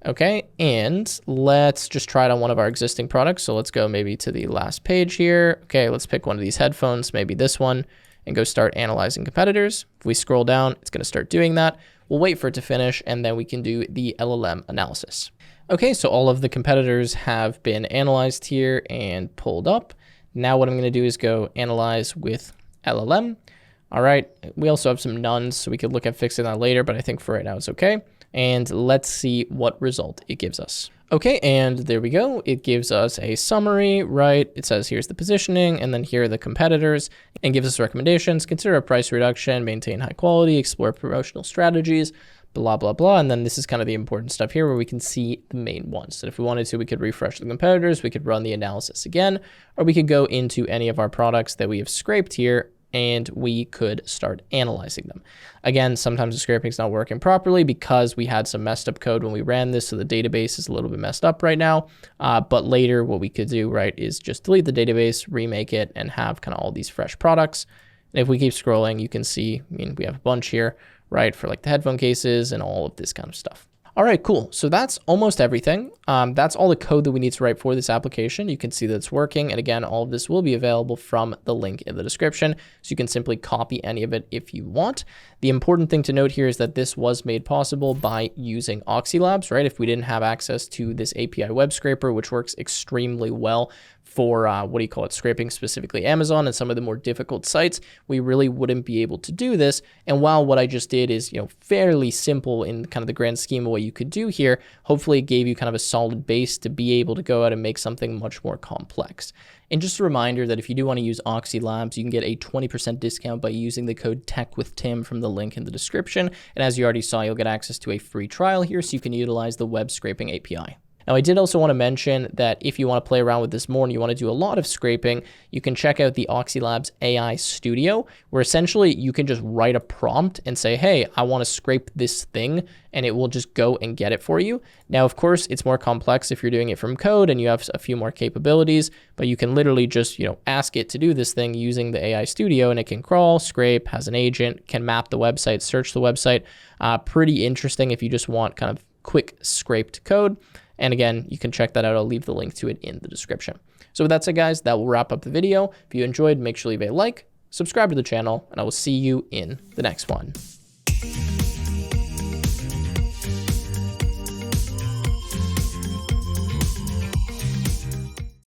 Okay, and let's just try it on one of our existing products. So let's go maybe to the last page here. Okay, let's pick one of these headphones, maybe this one, and go start analyzing competitors. If we scroll down, it's gonna start doing that. We'll wait for it to finish, and then we can do the LLM analysis. Okay, so all of the competitors have been analyzed here and pulled up. Now what I'm gonna do is go analyze with LLM. All right, we also have some nones, so we could look at fixing that later, but I think for right now it's okay. And let's see what result it gives us. Okay, and there we go. It gives us a summary, right? It says here's the positioning, and then here are the competitors, and gives us recommendations. Consider a price reduction, maintain high quality, explore promotional strategies, blah, blah, blah. And then this is kind of the important stuff here where we can see the main ones. So if we wanted to, we could refresh the competitors, we could run the analysis again, or we could go into any of our products that we have scraped here and we could start analyzing them. Again, sometimes the scraping is not working properly because we had some messed up code when we ran this, so the database is a little bit messed up right now. But later what we could do, right, is just delete the database, remake it, and have kind of all these fresh products. And if we keep scrolling, you can see, I mean, we have a bunch here, right, for like the headphone cases and all of this kind of stuff. All right, cool. So that's almost everything. That's all the code that we need to write for this application. You can see that it's working. And again, all of this will be available from the link in the description. So you can simply copy any of it if you want. The important thing to note here is that this was made possible by using Oxylabs, right? If we didn't have access to this API web scraper, which works extremely well for, scraping specifically Amazon and some of the more difficult sites, we really wouldn't be able to do this. And while what I just did is, fairly simple in kind of the grand scheme of what you could do here, hopefully it gave you kind of a solid base to be able to go out and make something much more complex. And just a reminder that if you do want to use Oxylabs, you can get a 20% discount by using the code TechWithTim from the link in the description. And as you already saw, you'll get access to a free trial here so you can utilize the web scraping API. Now, I did also want to mention that if you want to play around with this more and you want to do a lot of scraping, you can check out the Oxylabs AI Studio, where essentially you can just write a prompt and say, hey, I want to scrape this thing, and it will just go and get it for you. Now, of course, it's more complex if you're doing it from code and you have a few more capabilities, but you can literally just, ask it to do this thing using the AI Studio, and it can crawl, scrape, has an agent, can map the website, search the website. Pretty interesting if you just want kind of quick scraped code. And again, you can check that out. I'll leave the link to it in the description. So with that said, guys, that will wrap up the video. If you enjoyed, make sure to leave a like, subscribe to the channel, and I will see you in the next one.